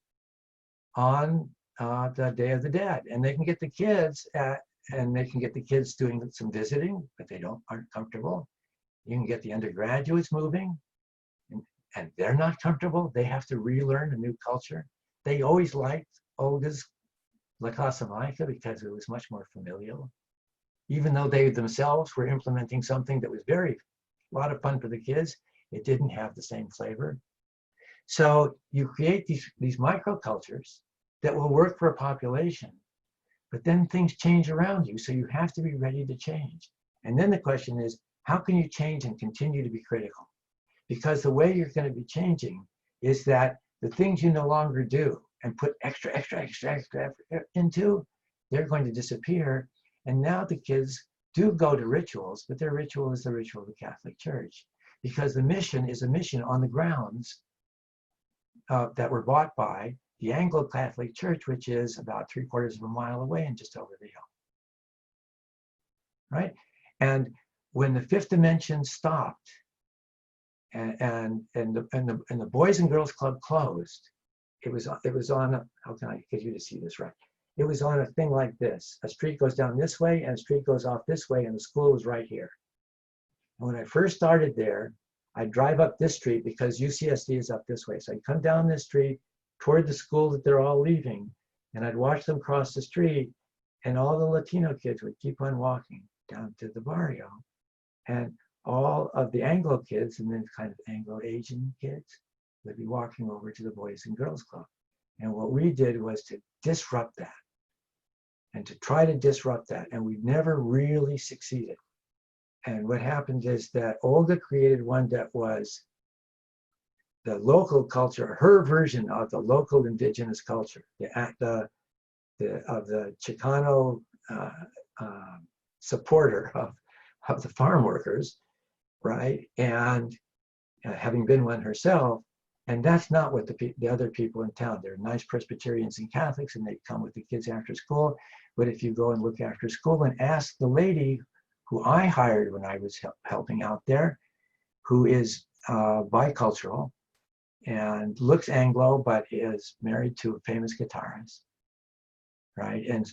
on the Day of the Dead. And they can get the kids doing some visiting, but they aren't comfortable. You can get the undergraduates moving, and they're not comfortable. They have to relearn a new culture. They always liked Olga's La Casa Mágica because it was much more familial. Even though they themselves were implementing something that was a lot of fun for the kids, it didn't have the same flavor. So you create these microcultures that will work for a population, but then things change around you, so you have to be ready to change. And then the question is, how can you change and continue to be critical? Because the way you're going to be changing is that the things you no longer do and put extra effort into, they're going to disappear. And now the kids do go to rituals, but their ritual is the ritual of the Catholic Church, because the mission is a mission on the grounds that were bought by the Anglo-Catholic Church, which is about 3/4 of a mile away and just over the hill, right? And when the fifth dimension stopped and the Boys and Girls Club closed, it was on a, how can I get you to see this right? It was on a thing like this. A street goes down this way and a street goes off this way, and the school was right here. And when I first started there, I'd drive up this street because UCSD is up this way. So I'd come down this street toward the school that they're all leaving, and I'd watch them cross the street, And all the Latino kids would keep on walking down to the barrio. And all of the Anglo kids and then kind of Anglo-Asian kids would be walking over to the Boys and Girls Club. And what we did was to disrupt that and to try to disrupt that. And we never really succeeded. And what happened is that Olga created one that was the local culture, her version of the local indigenous culture, of the Chicano supporter of the farm workers, right? And having been one herself, and that's not what the other people in town, they're nice Presbyterians and Catholics, and they come with the kids after school. But if you go and look after school and ask the lady who I hired when I was helping out there, who is bicultural and looks Anglo, but is married to a famous guitarist, right? And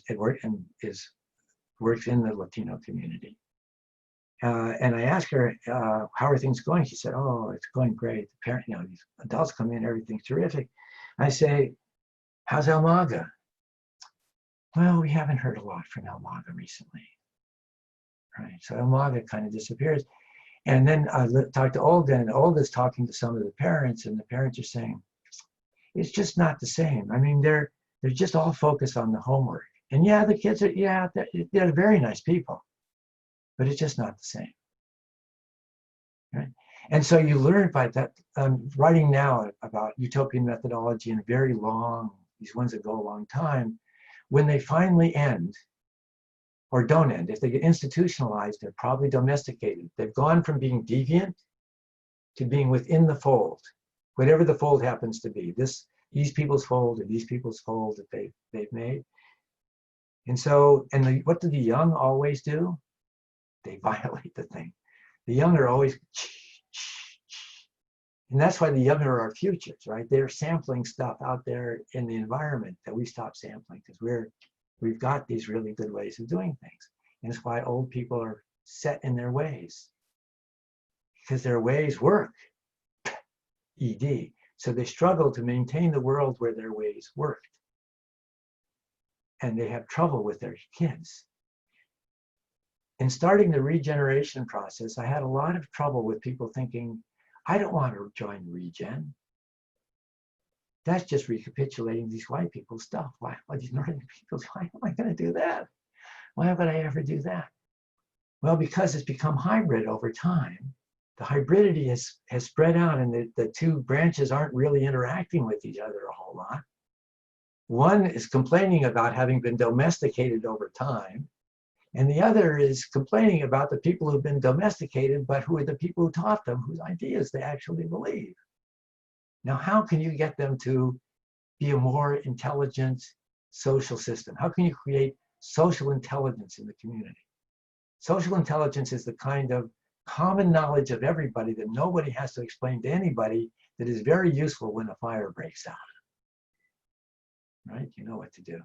works in the Latino community. And I asked her, how are things going? She said, oh, it's going great. The parent, these adults come in, everything's terrific. I say, how's El Maga? Well, we haven't heard a lot from El Maga recently. Right, so El Maga kind of disappears. And then I talked to Olga, and Olga's talking to some of the parents, and the parents are saying, it's just not the same. I mean, they're just all focused on the homework. And yeah, the kids are, they're very nice people, but it's just not the same. Right? And so you learn by that. I'm writing now about utopian methodology and very long, these ones that go a long time. When they finally end, or don't end, if they get institutionalized, they're probably domesticated. They've gone from being deviant to being within the fold, whatever the fold happens to be. These people's fold or these people's fold that they've made. And so, what do the young always do? They violate the thing. The young are always, and that's why the young are our futures, right? They're sampling stuff out there in the environment that we stop sampling because we've got these really good ways of doing things. And it's why old people are set in their ways, because their ways work, ED. So they struggle to maintain the world where their ways worked. And they have trouble with their kids. In starting the regeneration process, I had a lot of trouble with people thinking, I don't want to join regen. That's just recapitulating these white people's stuff. Why, these northern people's, why am I going to do that? Why would I ever do that? Well, because it's become hybrid over time. The hybridity has spread out, and the two branches aren't really interacting with each other a whole lot. One is complaining about having been domesticated over time, and the other is complaining about the people who've been domesticated, but who are the people who taught them, whose ideas they actually believe. Now, how can you get them to be a more intelligent social system? How can you create social intelligence in the community? Social intelligence is the kind of common knowledge of everybody that nobody has to explain to anybody, that is very useful when a fire breaks out. Right? You know what to do.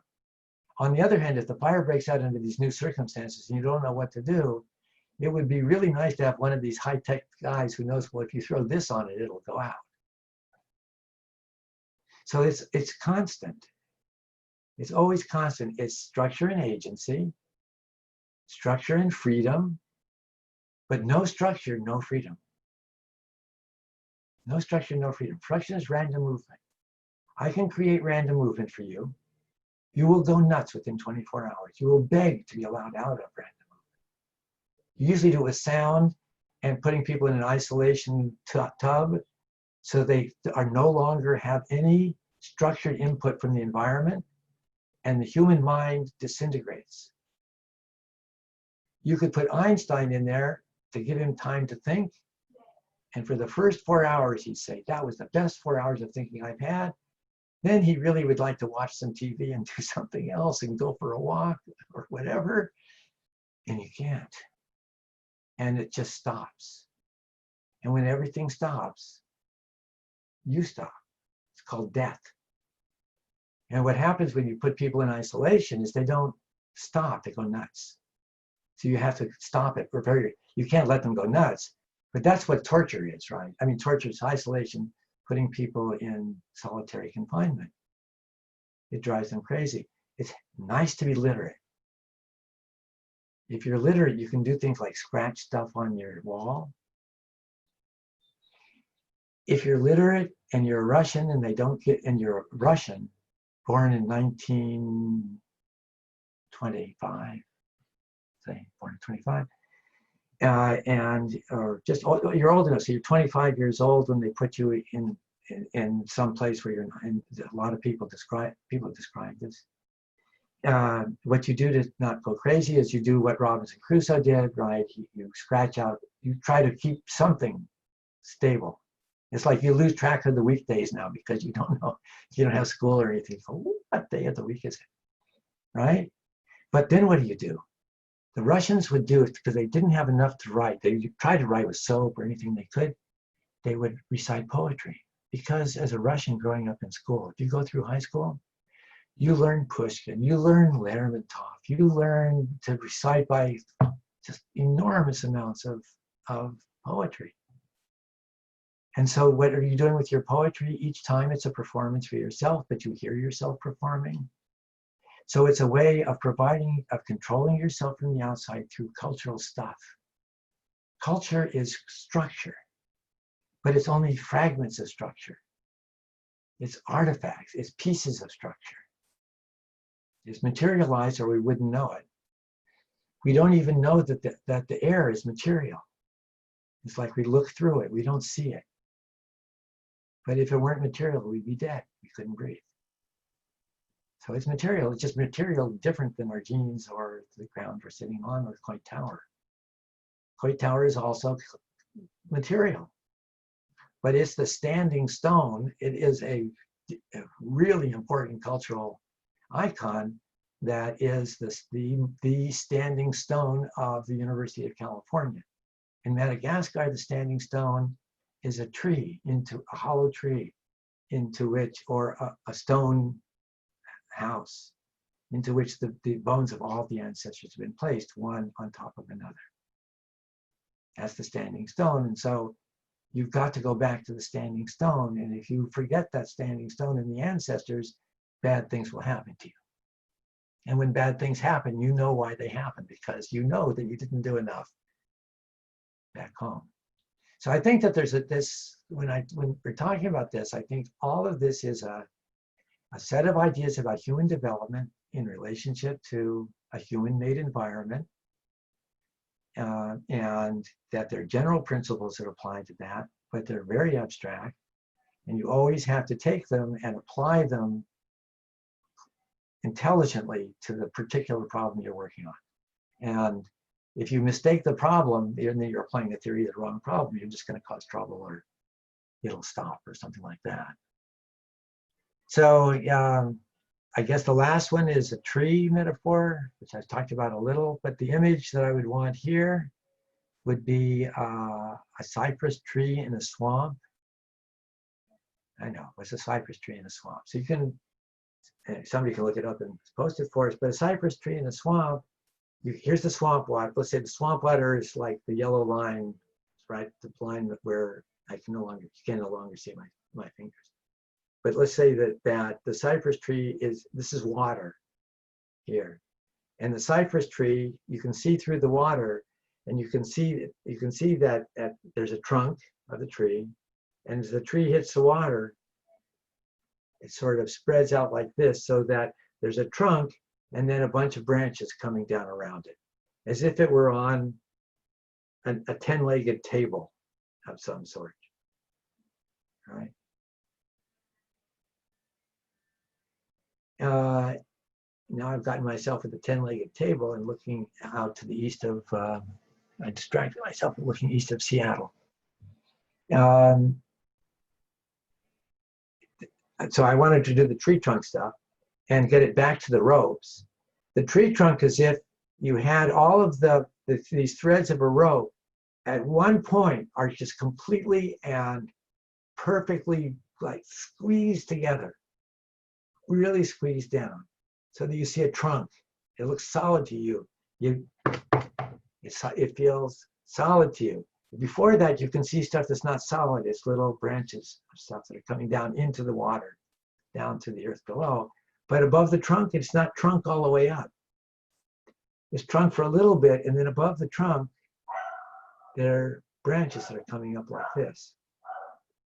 On the other hand, if the fire breaks out under these new circumstances and you don't know what to do, it would be really nice to have one of these high-tech guys who knows, well, if you throw this on it, it'll go out. So it's constant. It's always constant. It's structure and agency, structure and freedom, but no structure, no freedom. No structure, no freedom. Structure is random movement. I can create random movement for you. You will go nuts within 24 hours. You will beg to be allowed out of random movement. You usually do it with sound and putting people in an isolation tub, so they are no longer have any structured input from the environment, and the human mind disintegrates. You could put Einstein in there to give him time to think, and for the first 4 hours, he'd say, that was the best 4 hours of thinking I've had. Then he really would like to watch some TV and do something else and go for a walk or whatever, and you can't. And it just stops. And when everything stops, you stop. It's called death. And what happens when you put people in isolation is they don't stop, they go nuts. So you have to stop it. You can't let them go nuts, but that's what torture is, right? I mean, torture is isolation, putting people in solitary confinement. It drives them crazy. It's nice to be literate. If you're literate, you can do things like scratch stuff on your wall. If you're literate and you're Russian and you're Russian, born in 1925, say born in 25, you're old enough, so you're 25 years old when they put you in some place where you're not. And a lot of people describe this. What you do to not go crazy is you do what Robinson Crusoe did, right? You scratch out, you try to keep something stable. It's like you lose track of the weekdays now because you don't know, you don't have school or anything. So what day of the week is it, right? But then what do? The Russians would do it because they didn't have enough to write. They tried to write with soap or anything they could. They would recite poetry because as a Russian growing up in school, if you go through high school, you learn Pushkin, you learn Lermontov, you learn to recite by just enormous amounts of poetry. And so what are you doing with your poetry? Each time it's a performance for yourself, but you hear yourself performing. So it's a way of controlling yourself from the outside through cultural stuff. Culture is structure, but it's only fragments of structure. It's artifacts, it's pieces of structure. It's materialized or we wouldn't know it. We don't even know that the air is material. It's like we look through it, we don't see it. But if it weren't material, we'd be dead, we couldn't breathe. So it's material, it's just material different than our genes or the ground we're sitting on or the Coit Tower. Coit Tower is also material, but it's the standing stone. It is a really important cultural icon that is the standing stone of the University of California. In Madagascar, the standing stone is a tree, into a hollow tree, into which, or a stone house, into which the bones of all the ancestors have been placed, one on top of another. That's the standing stone. And so you've got to go back to the standing stone. And if you forget that standing stone and the ancestors, bad things will happen to you. And when bad things happen, you know why they happen, because you know that you didn't do enough back home. So I think that there's when we're talking about this, I think all of this is a set of ideas about human development in relationship to a human-made environment, and that there are general principles that apply to that, but they're very abstract, and you always have to take them and apply them intelligently to the particular problem you're working on. And if you mistake the problem, then you're applying the theory of the wrong problem, you're just going to cause trouble, or it'll stop or something like that. So I guess the last one is a tree metaphor, which I've talked about a little, but the image that I would want here would be a cypress tree in a swamp. I know, what's a cypress tree in a swamp? So you can, somebody can look it up and post it for us, but a cypress tree in a swamp, here's the swamp water. Let's say the swamp water is like the yellow line, right? The line where you can no longer see my fingers. But let's say that the cypress tree this is water here. And the cypress tree, you can see through the water, and you can see that there's a trunk of the tree. And as the tree hits the water, it sort of spreads out like this, so that there's a trunk and then a bunch of branches coming down around it, as if it were on a 10-legged table of some sort, right? Now I've gotten myself at the 10-legged table and looking out to the east of, I distracted myself with looking east of Seattle. So I wanted to do the tree trunk stuff and get it back to the ropes. The tree trunk is if you had all of these threads of a rope at one point are just completely and perfectly like squeezed together, really squeezed down, so that you see a trunk. It looks solid to you. It feels solid to you. Before that, you can see stuff that's not solid. It's little branches of stuff that are coming down into the water, down to the earth below. But above the trunk, it's not trunk all the way up. this trunk for a little bit, and then above the trunk, there are branches that are coming up like this.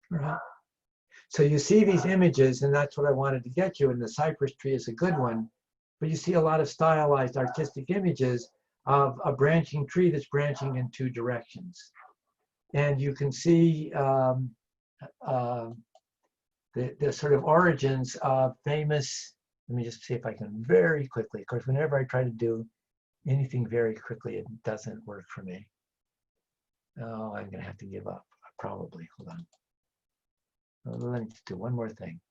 Right? So you see these images, and that's what I wanted to get you, and the cypress tree is a good one, but you see a lot of stylized artistic images of a branching tree that's branching in two directions. And you can see the sort of origins of famous, let me just see if I can very quickly, of course, whenever I try to do anything very quickly, it doesn't work for me. Oh, I'm gonna have to give up, probably, hold on. Let me just do one more thing.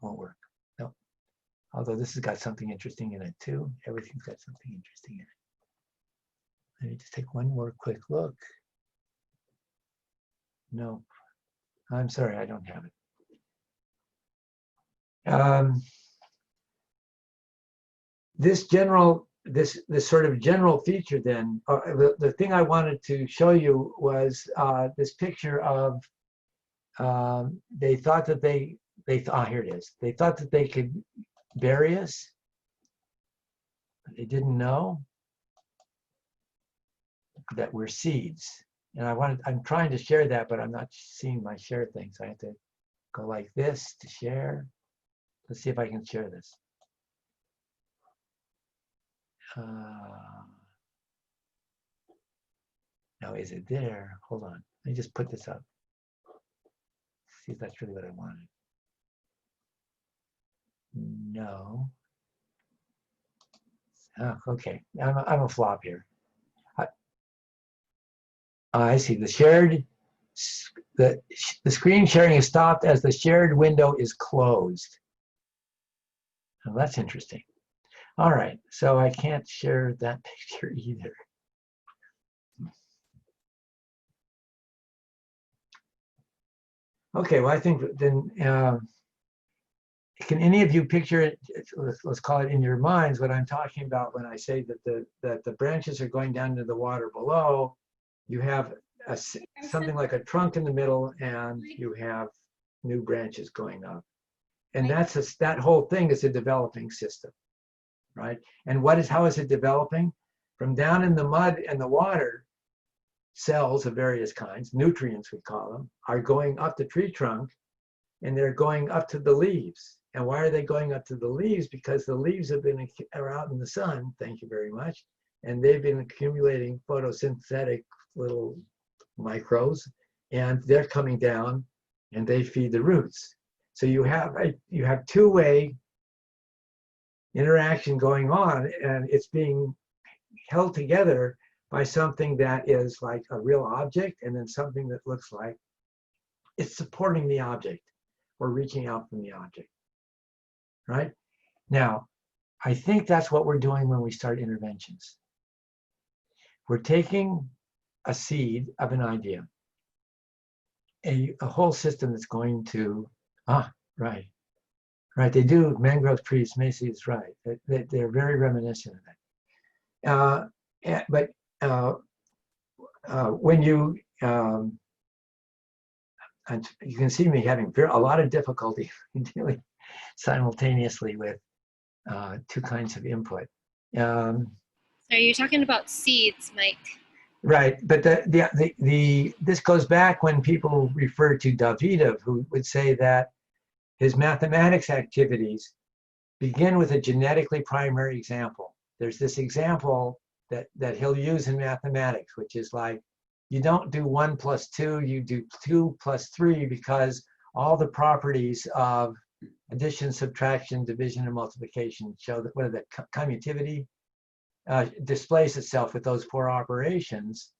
Won't work, no. Although this has got something interesting in it too. Everything's got something interesting in it. Let me just take one more quick look. No, I'm sorry, I don't have it. This sort of general feature then, the thing I wanted to show you was this picture of, they thought that here it is. They thought that they could bury us. They didn't know that we're seeds. And I'm trying to share that, but I'm not seeing my share thing. So I have to go like this to share. Let's see if I can share this. Now, is it there? Hold on. Let me just put this up. See if that's really what I wanted. No. Oh, okay. I'm a flop here. I see the shared, the screen sharing is stopped as the shared window is closed. Oh, that's interesting. All right, so I can't share that picture either. Okay, well, I think then, can any of you picture it, let's call it in your minds, what I'm talking about when I say that the branches are going down to the water below. You have something like a trunk in the middle, and you have new branches going up. And that whole thing is a developing system, right? And how is it developing? From down in the mud and the water, cells of various kinds, nutrients we call them, are going up the tree trunk, and they're going up to the leaves. And why are they going up to the leaves? Because the leaves are out in the sun, thank you very much, and they've been accumulating photosynthetic little microbes, and they're coming down and they feed the roots. So you have two-way interaction going on, and it's being held together by something that is like a real object, and then something that looks like it's supporting the object or reaching out from the object, right? Now, I think that's what we're doing when we start interventions. We're taking a seed of an idea, a whole system that's going to, right, they do, mangrove trees, Macy is right, they're very reminiscent of that. But when you can see me having a lot of difficulty dealing simultaneously with two kinds of input. So you're talking about seeds, Mike. Right, but this goes back when people refer to Davidov, who would say that his mathematics activities begin with a genetically primary example. There's this example that he'll use in mathematics, which is like, you don't do 1 + 2, you do 2 + 3, because all the properties of addition, subtraction, division, and multiplication show that the commutativity displays itself with those 4 operations.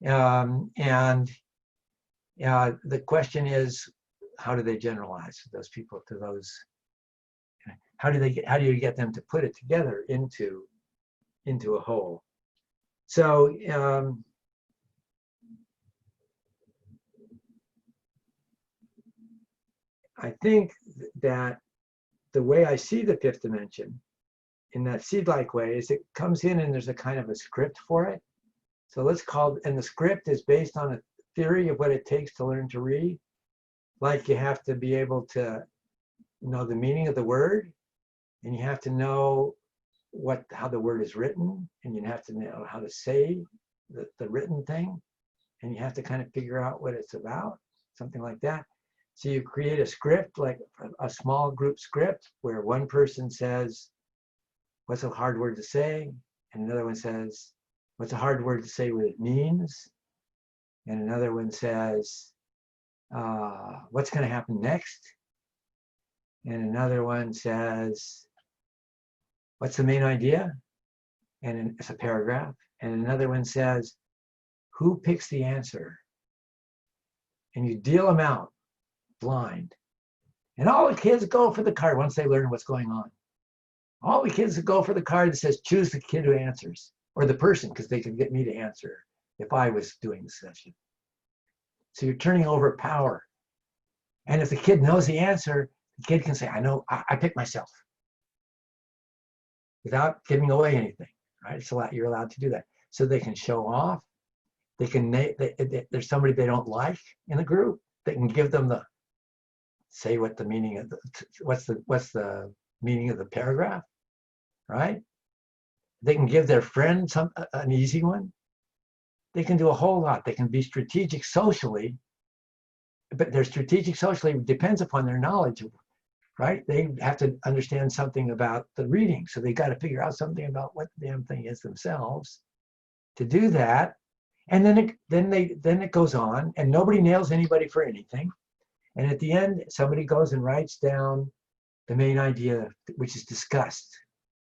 And the question is, how do they generalize those people to those? How do you get them to put it together into a whole? So I think that the way I see the 5th dimension in that seed-like way is it comes in and there's a kind of a script for it. So let's call, and the script is based on a theory of what it takes to learn to read. Like you have to be able to know the meaning of the word, and you have to know how the word is written, and you have to know how to say the written thing, and you have to kind of figure out what it's about, something like that. So you create a script, like a small group script, where one person says, what's a hard word to say? And another one says, what's a hard word to say, what it means? And another one says, what's going to happen next? And another one says, what's the main idea? And it's a paragraph. And another one says, who picks the answer? And you deal them out blind. And all the kids go for the card once they learn what's going on. All the kids go for the card that says, choose the kid who answers, or the person, because they could get me to answer if I was doing the session. So you're turning over power. And if the kid knows the answer, the kid can say, I know, I picked myself, without giving away anything, right? So you're allowed to do that. So they can show off. They can, there's somebody they don't like in the group, they can give them say what the meaning of what's the meaning of the paragraph, right? They can give their friend an easy one. They can do a whole lot. They can be strategic socially, but their strategic socially depends upon their knowledge, right? They have to understand something about the reading. So they got to figure out something about what the damn thing is themselves to do that. And then it goes on, and nobody nails anybody for anything. And at the end, somebody goes and writes down the main idea, which is discussed,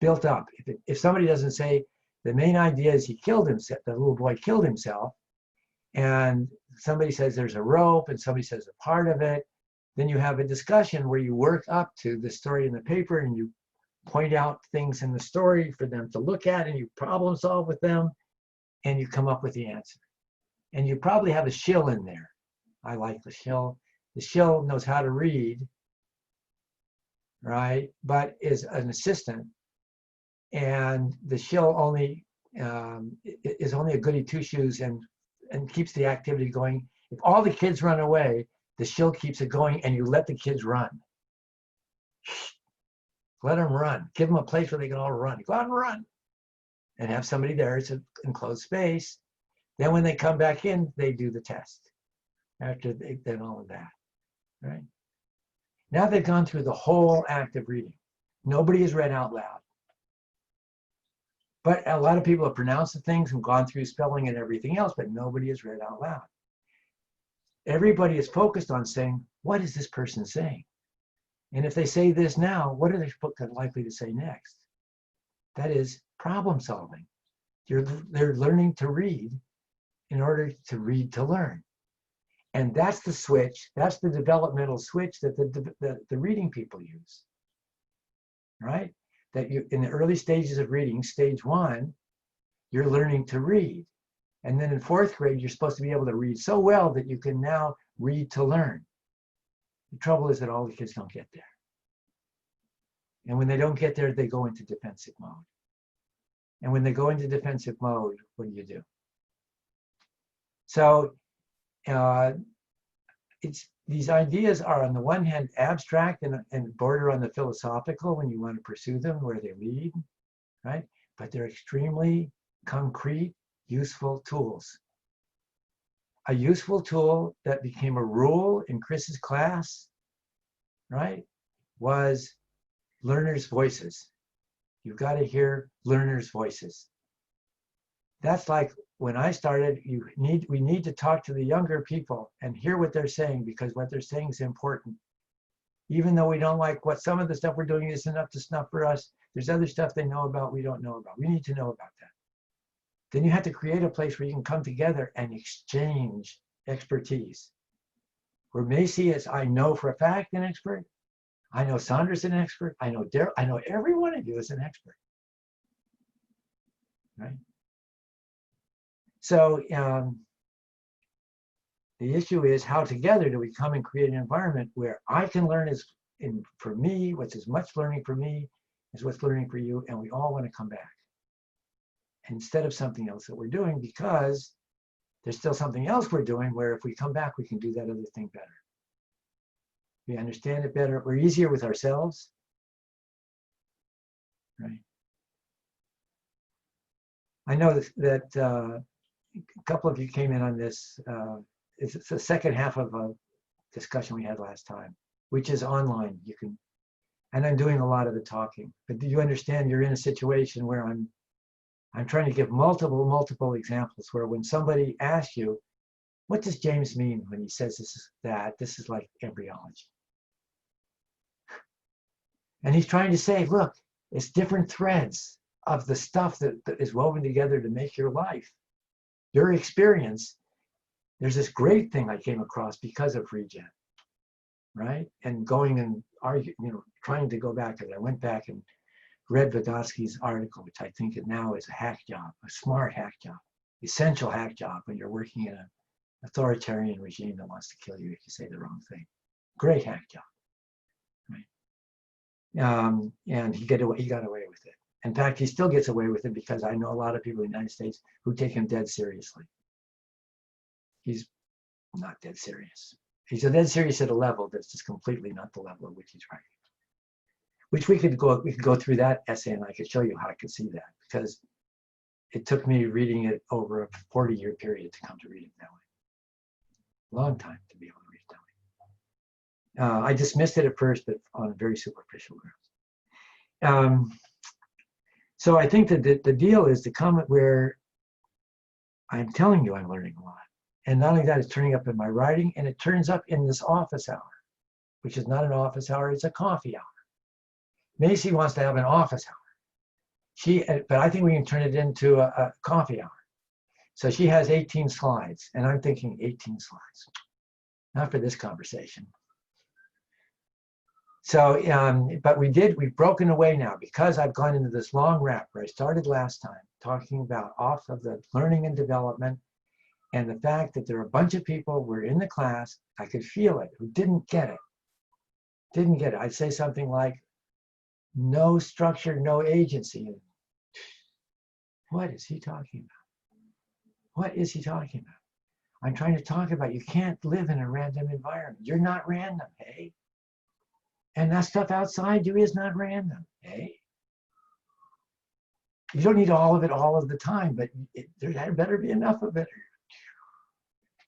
built up. If somebody doesn't say the main idea is he killed himself, the little boy killed himself, and somebody says there's a rope, and somebody says a part of it, then you have a discussion where you work up to the story in the paper, and you point out things in the story for them to look at, and you problem solve with them, and you come up with the answer. And you probably have a shill in there. I like the shill. The shill knows how to read, right? But is an assistant. And the shill only is only a goody two-shoes and keeps the activity going. If all the kids run away, the shill keeps it going, and you let the kids run. Let them run. Give them a place where they can all run. Go out and run. And have somebody there. It's an enclosed space. Then when they come back in, they do the test. After they've done all of that, right? Now they've gone through the whole act of reading. Nobody has read out loud. But a lot of people have pronounced the things and gone through spelling and everything else, but nobody has read out loud. Everybody is focused on saying, what is this person saying? And if they say this now, what are they likely to say next? That is problem solving. They're learning to read in order to read to learn. And that's the switch, that's the developmental switch that the reading people use, right? That you, in the early stages of reading, stage 1, you're learning to read. And then in 4th grade, you're supposed to be able to read so well that you can now read to learn. The trouble is that all the kids don't get there. And when they don't get there, they go into defensive mode. And when they go into defensive mode, what do? So these ideas are, on the one hand, abstract and border on the philosophical when you want to pursue them, where they lead, right? But they're extremely concrete, useful tools. A useful tool that became a rule in Kris's class, right, was learners' voices. You've got to hear learners' voices. That's like when I started, we need to talk to the younger people and hear what they're saying, because what they're saying is important. Even though we don't like what some of the stuff we're doing isn't up to snuff for us, there's other stuff they know about we don't know about. We need to know about that. Then you have to create a place where you can come together and exchange expertise. Where Macy is, I know for a fact, an expert. I know Sandra's an expert. I know Daryl. I know every one of you is an expert, right? So the issue is, how together do we come and create an environment where I can learn for me, what's as much learning for me as what's learning for you, and we all want to come back instead of something else that we're doing, because there's still something else we're doing where if we come back, we can do that other thing better. We understand it better. We're easier with ourselves. right? I know that a couple of you came in on this. It's the second half of a discussion we had last time, which is online. You can, and I'm doing a lot of the talking. But do you understand? You're in a situation where I'm trying to give multiple examples where when somebody asks you, what does James mean when he says this is that? This is like embryology. And he's trying to say, look, it's different threads of the stuff that is woven together to make your life. Your experience, there's this great thing I came across because of Regen, right? And going and trying to go back, and I went back and read Vygotsky's article, which I think now is a hack job, a smart hack job, essential hack job when you're working in an authoritarian regime that wants to kill you if you say the wrong thing. Great hack job, right? And he got away with it. In fact, he still gets away with it because I know a lot of people in the United States who take him dead seriously. He's not dead serious. He's dead serious at a level that's just completely not the level at which he's writing. Which we could go through that essay and I could show you how I could see that, because it took me reading it over a 40-year period to come to read it that way. Long time to be able to read it that way. I dismissed it at first, but on a very superficial grounds. So I think that the deal is to come where I'm telling you I'm learning a lot. And not only that, it's turning up in my writing, and it turns up in this office hour, which is not an office hour, it's a coffee hour. Macy wants to have an office hour. But I think we can turn it into a coffee hour. So she has 18 slides, and I'm thinking 18 slides. Not for this conversation. So, but we've broken away now because I've gone into this long wrap where I started last time talking about off of the learning and development and the fact that there are a bunch of people who were in the class, I could feel it, who didn't get it. I'd say something like, no structure, no agency. What is he talking about? What is he talking about? I'm trying to talk about you can't live in a random environment. You're not random, hey? And that stuff outside you is not random, hey? You don't need all of it all of the time, but there better be enough of it.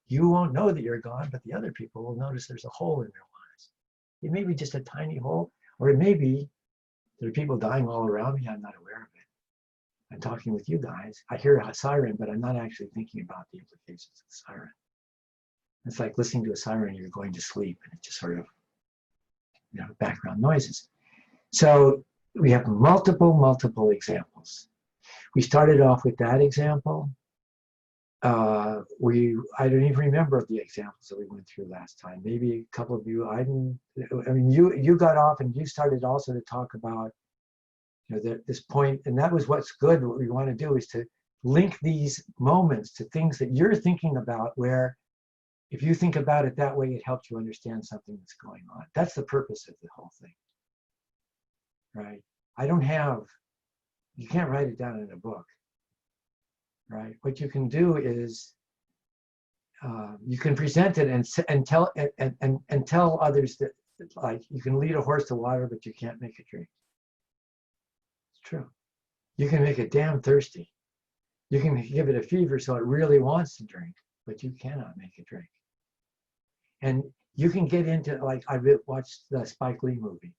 You won't know that you're gone, but the other people will notice there's a hole in their lives. It may be just a tiny hole, or it may be there are people dying all around me. I'm not aware of it. I'm talking with you guys. I hear a siren, but I'm not actually thinking about the implications of the siren. It's like listening to a siren, you're going to sleep, and it's just sort of, background noises. So we have multiple examples. We started off with that example. I don't even remember the examples that we went through last time. Maybe a couple of you, you got off and you started also to talk about, this point, and that was what's good. What we want to do is to link these moments to things that you're thinking about, where if you think about it that way, it helps you understand something that's going on. That's the purpose of the whole thing, right? You can't write it down in a book. Right. What you can do is you can present it and tell others that, like, you can lead a horse to water, but you can't make it drink. It's true. You can make it damn thirsty. You can give it a fever so it really wants to drink, but you cannot make it drink. And you can get into, like, I watched the Spike Lee movie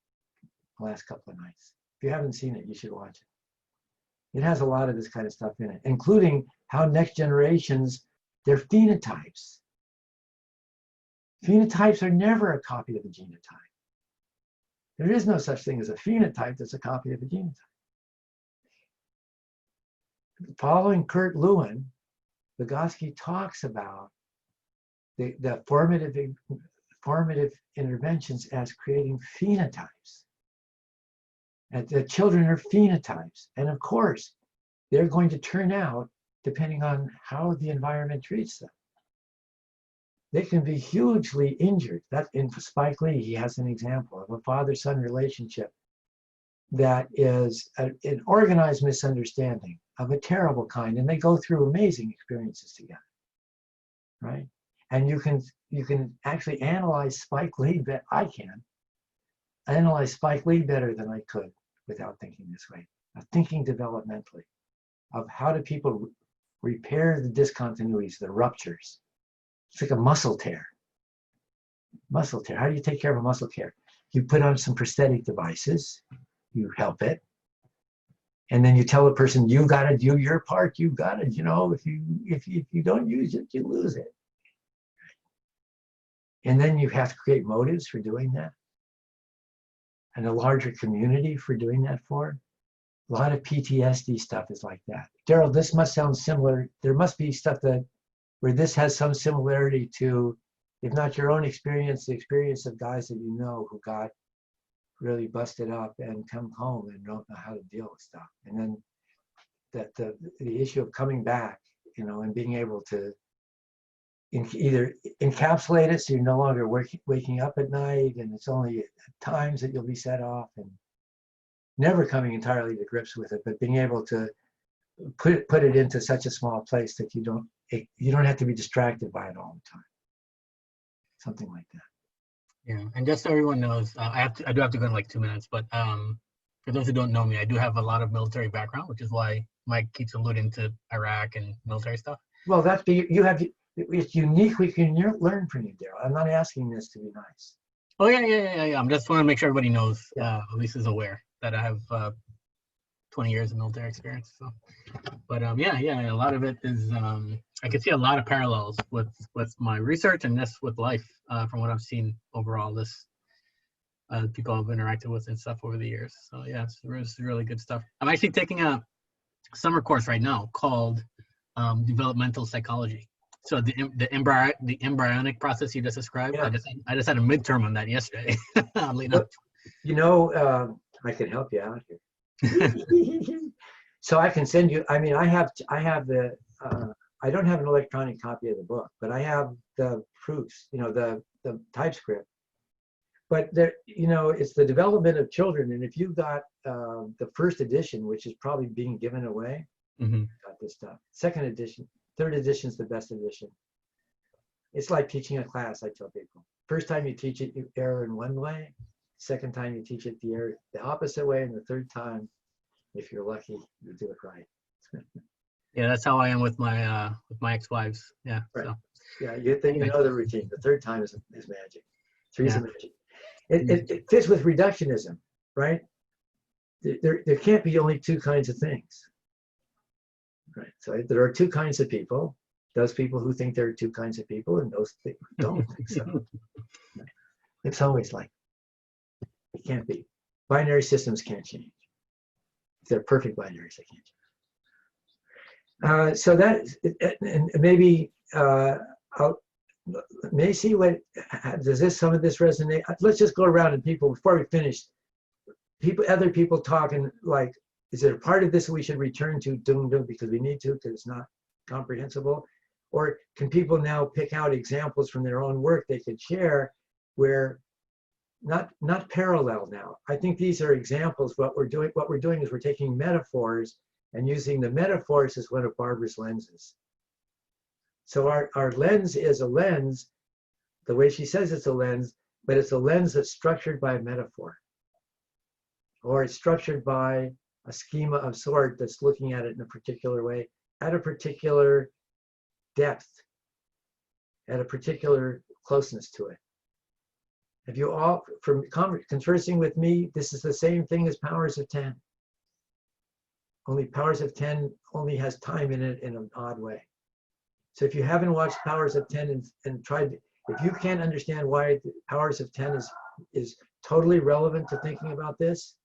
the last couple of nights. If you haven't seen it, you should watch it. It has a lot of this kind of stuff in it, including how next generations, their phenotypes. Phenotypes are never a copy of the genotype. There is no such thing as a phenotype that's a copy of a genotype. Following Kurt Lewin, Vygotsky talks about the formative interventions as creating phenotypes. And the children are phenotypes. And of course, they're going to turn out depending on how the environment treats them. They can be hugely injured. That in Spike Lee, he has an example of a father-son relationship that is an organized misunderstanding of a terrible kind, and they go through amazing experiences together, right? And you can actually analyze Spike Lee, I can analyze Spike Lee better than I could without thinking this way. of thinking developmentally, of how do people repair the discontinuities, the ruptures. It's like a muscle tear. Muscle tear. How do you take care of a muscle tear? You put on some prosthetic devices, you help it, and then you tell the person, you got to do your part. You got to, if you don't use it, you lose it. And then you have to create motives for doing that, and a larger community for doing that for. A lot of PTSD stuff is like that. Daryl, this must sound similar. There must be stuff where this has some similarity to, if not your own experience, the experience of guys that you know who got really busted up and come home and don't know how to deal with stuff. And then that the issue of coming back, and being able to either encapsulate it so you're no longer waking up at night, and it's only at times that you'll be set off, and never coming entirely to grips with it, but being able to put it into such a small place that you don't have to be distracted by it all the time. Something like that. Yeah, and just so everyone knows, I do have to go in like 2 minutes, but for those who don't know me, I do have a lot of military background, which is why Mike keeps alluding to Iraq and military stuff. Well, it's unique. We can learn from you, Daryl. I'm not asking this to be nice. Oh yeah. I'm just want to make sure everybody knows, Yeah. at least is aware that I have 20 years of military experience. So, but yeah, a lot of it is I can see a lot of parallels with my research and this with life from what I've seen overall. This people I've interacted with and stuff over the years. So yeah, it's really good stuff. I'm actually taking a summer course right now called developmental psychology. So the embryonic process you just described. Yeah. I just had a midterm on that yesterday. Oddly enough. I can help you out here. So I can send you. I mean, I have the. I don't have an electronic copy of the book, but I have the proofs. The typescript. But there, it's the development of children, and if you got the first edition, which is probably being given away, got this stuff. Second edition, third edition is the best edition. It's like teaching a class. I tell people, first time you teach it, you err in one way. Second time you teach it, the opposite way, and the third time, if you're lucky, you do it right. Yeah, that's how I am with my ex-wives. Yeah. Right. So. Yeah, you think you know the routine. The third time is magic. Three's Yeah. a magic. It fits with reductionism, right? There can't be only two kinds of things, right? So there are two kinds of people: those people who think there are two kinds of people, and those who don't think so. It's always like it can't be. Binary systems can't change. If they're perfect binaries, they can't change. So that, and maybe may see what does some of this resonate. Let's just go around and people, before we finish, other people talking like, is it a part of this that we should return to because we need to, because it's not comprehensible? Or can people now pick out examples from their own work they could share where not parallel now? I think these are examples. What we're doing is we're taking metaphors and using the metaphors as one of Barbara's lenses. So our lens is a lens, the way she says it's a lens, but it's a lens that's structured by a metaphor. Or it's structured by a schema of sort that's looking at it in a particular way, at a particular depth, at a particular closeness to it. If you all, from conversing with me, this is the same thing as Powers of 10. Only Powers of 10 only has time in it in an odd way. So if you haven't watched Powers of 10 and tried, if you can't understand why Powers of 10 is totally relevant to thinking about this,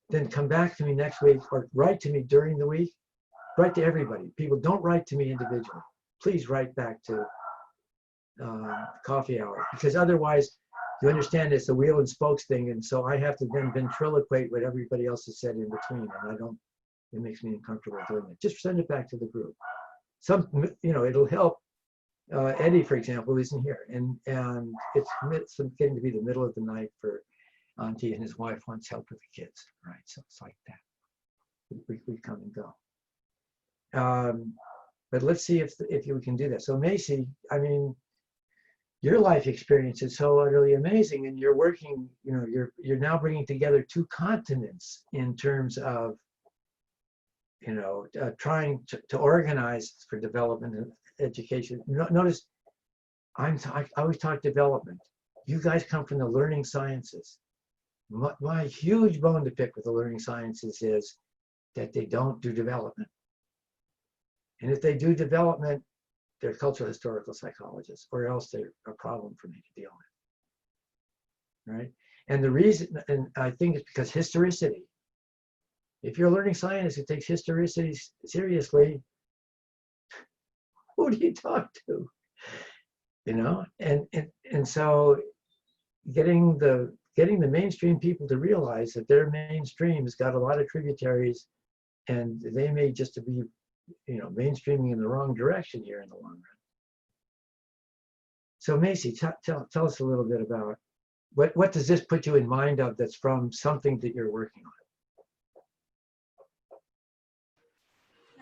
then come back to me next week or write to me during the week. Write to everybody. People, don't write to me individually. Please write back to Coffee Hour, because otherwise, you understand it's a wheel and spokes thing, and so I have to then ventriloquate what everybody else has said in between, and it makes me uncomfortable doing it. Just send it back to the group. It'll help. Eddie, for example, isn't here, and it's getting to be the middle of the night for Auntie, and his wife wants help with the kids, right? So it's like that. We come and go. But let's see if we can do that. So Macy, I mean, your life experience is so utterly amazing, and you're working. You're now bringing together two continents in terms of trying to organize for development and education. Notice, I always talk development. You guys come from the learning sciences. My huge bone to pick with the learning sciences is that they don't do development. And if they do development, they're cultural historical psychologists, or else they're a problem for me to deal with, right? And the reason, and I think it's because historicity. If you're a learning scientist who takes historicity seriously, who do you talk to? And so getting the mainstream people to realize that their mainstream has got a lot of tributaries, and they may just be mainstreaming in the wrong direction here in the long run. So Macy, tell us a little bit about what does this put you in mind of that's from something that you're working on?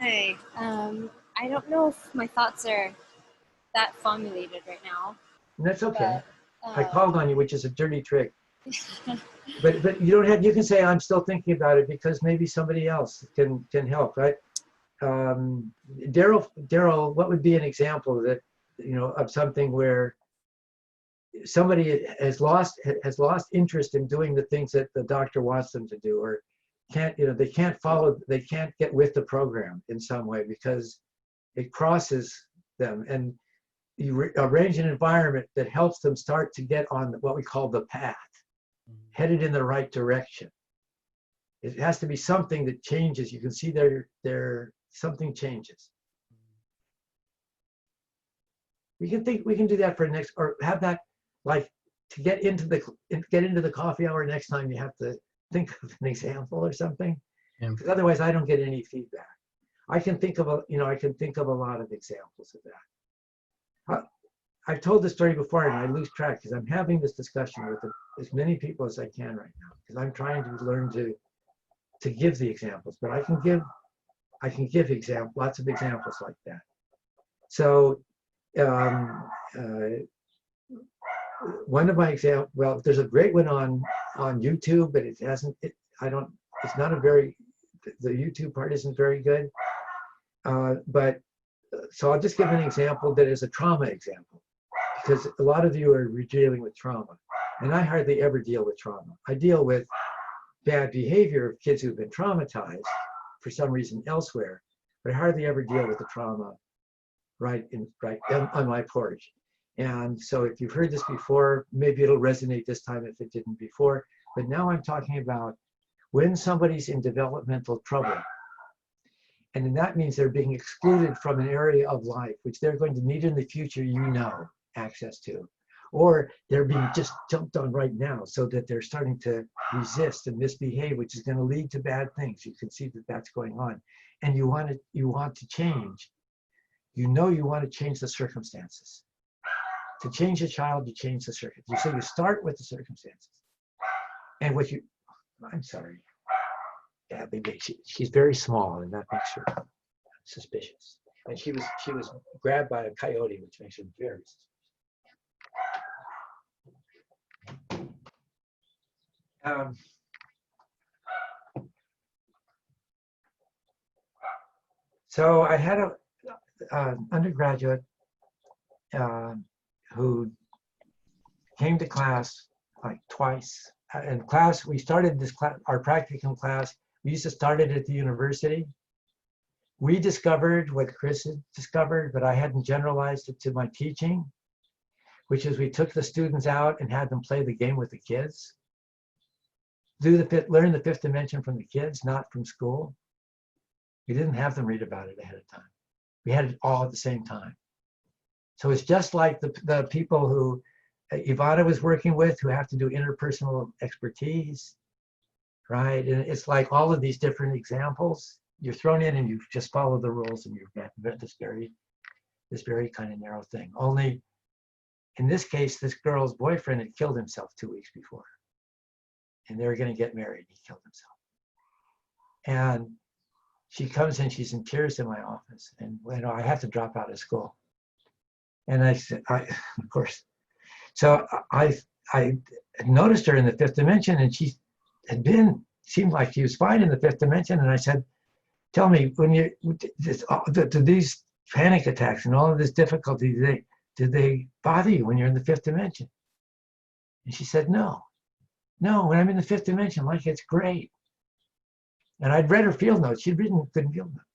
Hi. I don't know if my thoughts are that formulated right now. And that's okay. But, I called on you, which is a dirty trick. But you don't have. You can say I'm still thinking about it because maybe somebody else can help, right? Daryl, what would be an example that of something where somebody has lost interest in doing the things that the doctor wants them to do, or they can't get with the program in some way because it crosses them, and you arrange an environment that helps them start to get on what we call the path, headed in the right direction. It has to be something that changes. You can see there something changes. We can do that for next, or have that, like, to get into the coffee hour next time. You have to think of an example or something, because otherwise I don't get any feedback. I can think of a lot of examples of that. I've told this story before and I lose track because I'm having this discussion with as many people as I can right now, because I'm trying to learn to give the examples, but I can give lots of examples like that. So one of my examples, well, there's a great one on YouTube, but the YouTube part isn't very good. So I'll just give an example that is a trauma example, because a lot of you are dealing with trauma, and I hardly ever deal with trauma. I deal with bad behavior of kids who've been traumatized for some reason elsewhere, but I hardly ever deal with the trauma right on my porch. And so if you've heard this before, maybe it'll resonate this time if it didn't before. But now I'm talking about when somebody's in developmental trouble, and then that means they're being excluded from an area of life which they're going to need in the future, access to, or they're being just jumped on right now, so that they're starting to resist and misbehave, which is going to lead to bad things. You can see that that's going on, and you want to change. You want to change the circumstances. To change a child, you change the circumstances. So you start with the circumstances, and I'm sorry. Yeah, she's very small, and that makes her suspicious. And she was grabbed by a coyote, which makes her very suspicious. So I had an undergraduate who came to class like twice. In class, we started our practicum class. We used to start it at the university. We discovered what Kris had discovered, but I hadn't generalized it to my teaching, which is we took the students out and had them play the game with the kids. Learn the fifth dimension from the kids, not from school. We didn't have them read about it ahead of time. We had it all at the same time. So it's just like the people who Ivana was working with, who have to do interpersonal expertise, right? And it's like all of these different examples. You're thrown in and you just follow the rules, and you've got this very kind of narrow thing. Only in this case, this girl's boyfriend had killed himself 2 weeks before, and they were going to get married. He killed himself. And she comes in, she's in tears in my office, and I have to drop out of school. And I said, of course. So I noticed her in the fifth dimension, and she seemed like she was fine in the fifth dimension. And I said, tell me, when you, do these panic attacks and all of this difficulty, do they bother you when you're in the fifth dimension? And she said, no, when I'm in the fifth dimension, like it's great. And I'd read her field notes. She'd written good field notes.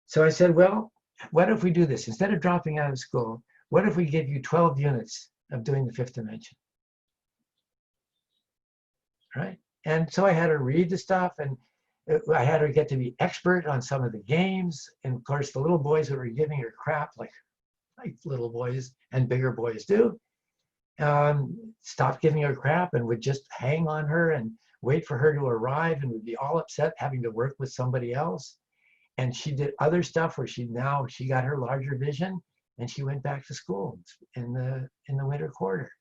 So I said, well, what if we do this? Instead of dropping out of school, what if we give you 12 units of doing the fifth dimension? Right? And so I had her read the stuff, and I had her get to be expert on some of the games. And of course, the little boys who were giving her crap, like little boys and bigger boys do, stopped giving her crap and would just hang on her and wait for her to arrive, and would be all upset having to work with somebody else. And she did other stuff where she got her larger vision, and she went back to school in the winter quarter.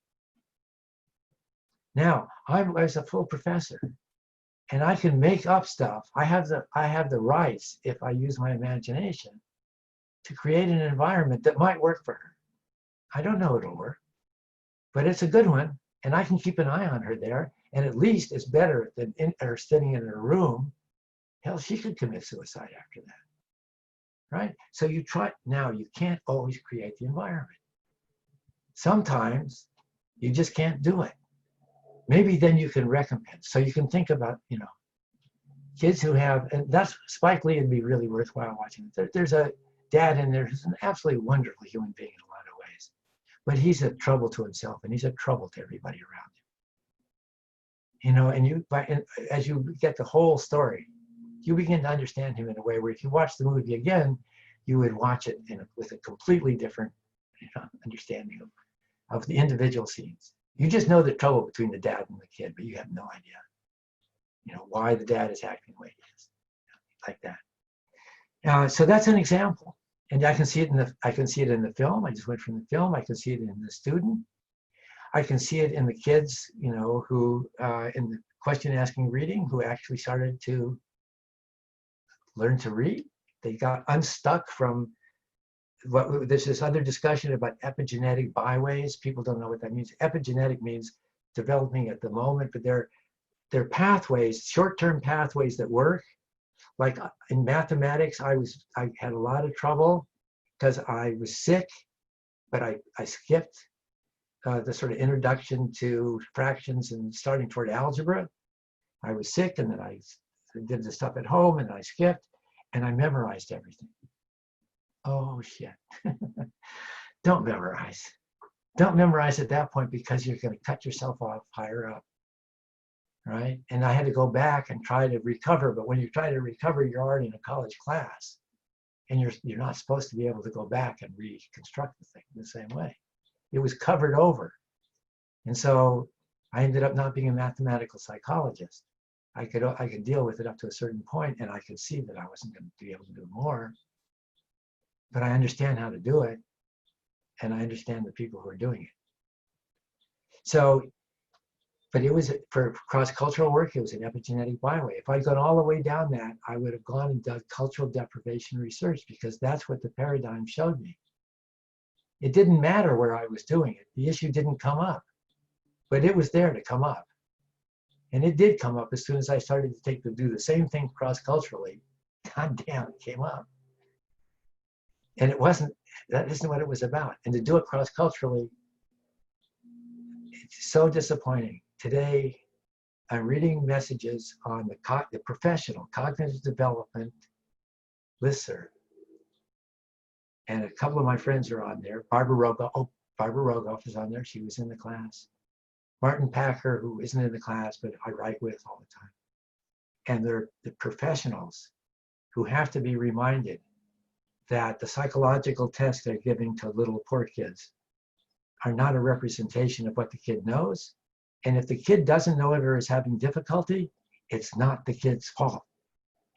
Now, I was a full professor, and I can make up stuff. I have the rights, if I use my imagination, to create an environment that might work for her. I don't know it'll work, but it's a good one, and I can keep an eye on her there, and at least it's better than her sitting in her room. Hell, she could commit suicide after that, right? So you try. Now, you can't always create the environment. Sometimes you just can't do it. Maybe then you can recompense. So you can think about, kids who have, and that's Spike Lee would be really worthwhile watching. There's a dad in there who's an absolutely wonderful human being in a lot of ways, but he's a trouble to himself, and he's a trouble to everybody around him. And as you get the whole story, you begin to understand him in a way where if you watch the movie again, you would watch it with a completely different understanding of the individual scenes. You just know the trouble between the dad and the kid, but you have no idea, why the dad is acting the way he is, like that. So that's an example, and I can see it in the film. I just went from the film. I can see it in the student. I can see it in the kids, who in the question asking reading, who actually started to learn to read. They got unstuck from there's this other discussion about epigenetic byways. People don't know what that means. Epigenetic means developing at the moment, but they're pathways, short-term pathways that work. Like in mathematics, I had a lot of trouble because I was sick, but I skipped the sort of introduction to fractions and starting toward algebra. I was sick, and then I did the stuff at home, and I skipped, and I memorized everything. Oh, shit. Don't memorize. Don't memorize at that point, because you're going to cut yourself off higher up, right? And I had to go back and try to recover. But when you try to recover, you're already in a college class, and you're not supposed to be able to go back and reconstruct the thing the same way. It was covered over. And so I ended up not being a mathematical psychologist. I could deal with it up to a certain point, and I could see that I wasn't going to be able to do more. But I understand how to do it, and I understand the people who are doing it. So, but it was, for cross-cultural work, it was an epigenetic byway. If I'd gone all the way down that, I would have gone and done cultural deprivation research, because that's what the paradigm showed me. It didn't matter where I was doing it. The issue didn't come up, but it was there to come up. And it did come up as soon as I started to do the same thing cross-culturally. God damn, it came up. And that isn't what it was about. And to do it cross-culturally, it's so disappointing. Today, I'm reading messages on the professional cognitive development listserv. And a couple of my friends are on there. Barbara Rogoff is on there. She was in the class. Martin Packer, who isn't in the class, but I write with all the time. And they're the professionals who have to be reminded that the psychological tests they're giving to little poor kids are not a representation of what the kid knows. And if the kid doesn't know it or is having difficulty, it's not the kid's fault.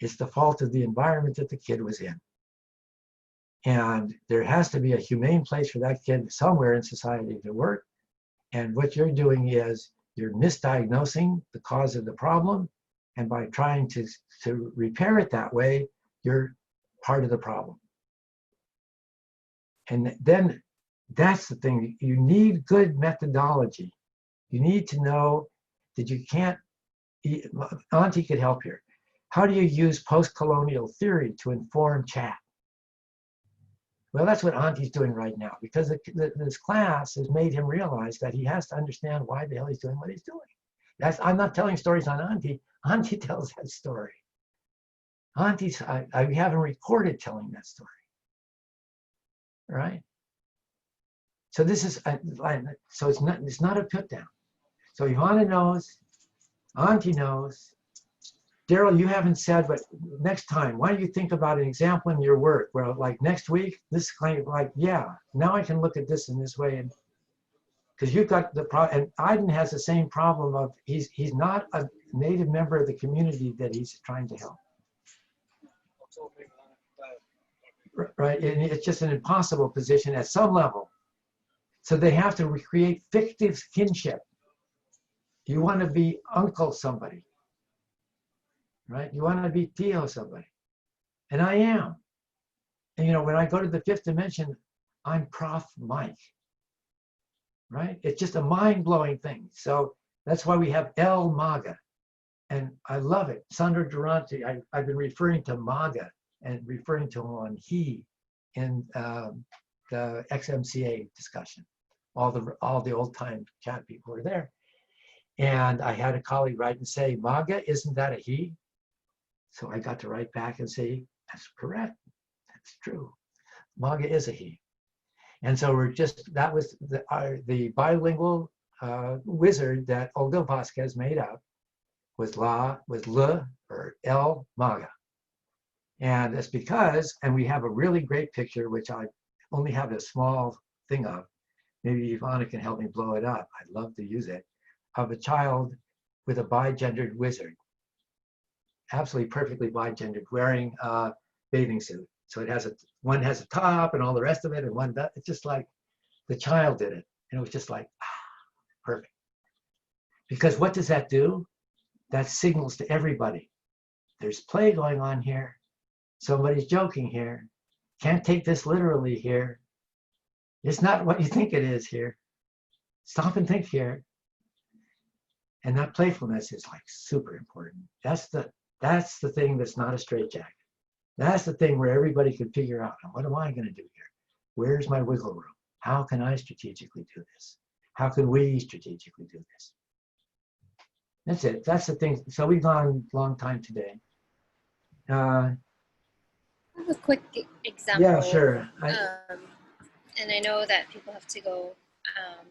It's the fault of the environment that the kid was in. And there has to be a humane place for that kid somewhere in society to work. And what you're doing is you're misdiagnosing the cause of the problem. And by trying to repair it that way, you're part of the problem. And then that's the thing. You need good methodology. You need to know that you can't, Auntie could help here. how do you use post-colonial theory to inform chat? Well, that's what Auntie's doing right now, because this class has made him realize that he has to understand why the hell he's doing what he's doing. I'm not telling stories on Auntie. Auntie tells that story. Auntie's, we haven't recorded telling that story, right? So this is, so it's not a put down. So Ivana knows, Auntie knows. Daryl, you haven't said, but next time, why don't you think about an example in your work where, like, next week, this kind of like, yeah, now I can look at this in this way, and because you've got the problem, and Aiden has the same problem of he's not a native member of the community that he's trying to help. Right, and it's just an impossible position at some level. So they have to recreate fictive kinship. You want to be uncle somebody, right? You want to be Tio somebody. And I am. And you know, when I go to the fifth dimension, I'm Prof. Mike, right? It's just a mind-blowing thing. So that's why we have El Maga. And I love it. Sandra Durante, I've been referring to Maga and referring to him on he in the XMCA discussion. All the old time chat people were there. And I had a colleague write and say, Maga, isn't that a he? So I got to write back and say, that's correct. That's true. Maga is a he. And so that was the bilingual wizard that Olga Vasquez made up was Le or El Maga. And that's because, and we have a really great picture, which I only have a small thing of. Maybe Ivana can help me blow it up. I'd love to use it. Of a child with a bigendered wizard. Absolutely perfectly bigendered, wearing a bathing suit. So it has one has a top and all the rest of it, and one does. It's just like the child did it. And it was just like, perfect. Because what does that do? That signals to everybody. There's play going on here. Somebody's joking here. Can't take this literally here. It's not what you think it is here. Stop and think here. And that playfulness is like super important. That's the thing that's not a straitjacket. That's the thing where everybody can figure out, what am I going to do here? Where's my wiggle room? How can I strategically do this? How can we strategically do this? That's it. That's the thing. So we've gone a long time today. I have a quick example. Yeah, sure. And I know that people have to go,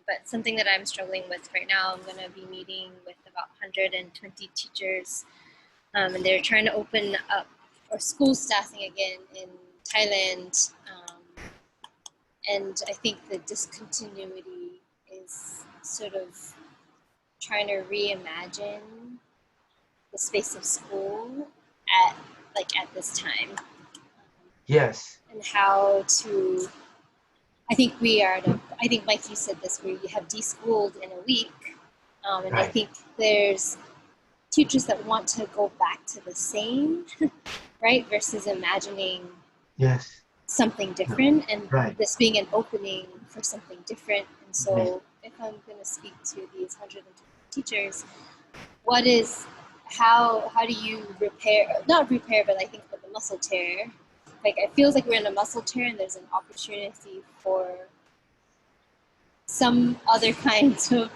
but something that I'm struggling with right now, I'm going to be meeting with about 120 teachers, and they're trying to open up or school staffing again in Thailand. And I think the discontinuity is sort of trying to reimagine the space of school at this time. Yes. And how to, I think Mike, you said this, where you have deschooled in a week. And Right. I think there's teachers that want to go back to the same, right? Versus imagining Yes. something different, and Right. this being an opening for something different. And so if I'm going to speak to these 120 teachers, how do you not repair, but I think with the muscle tear, like it feels like we're in a muscle tear and there's an opportunity for some other kinds of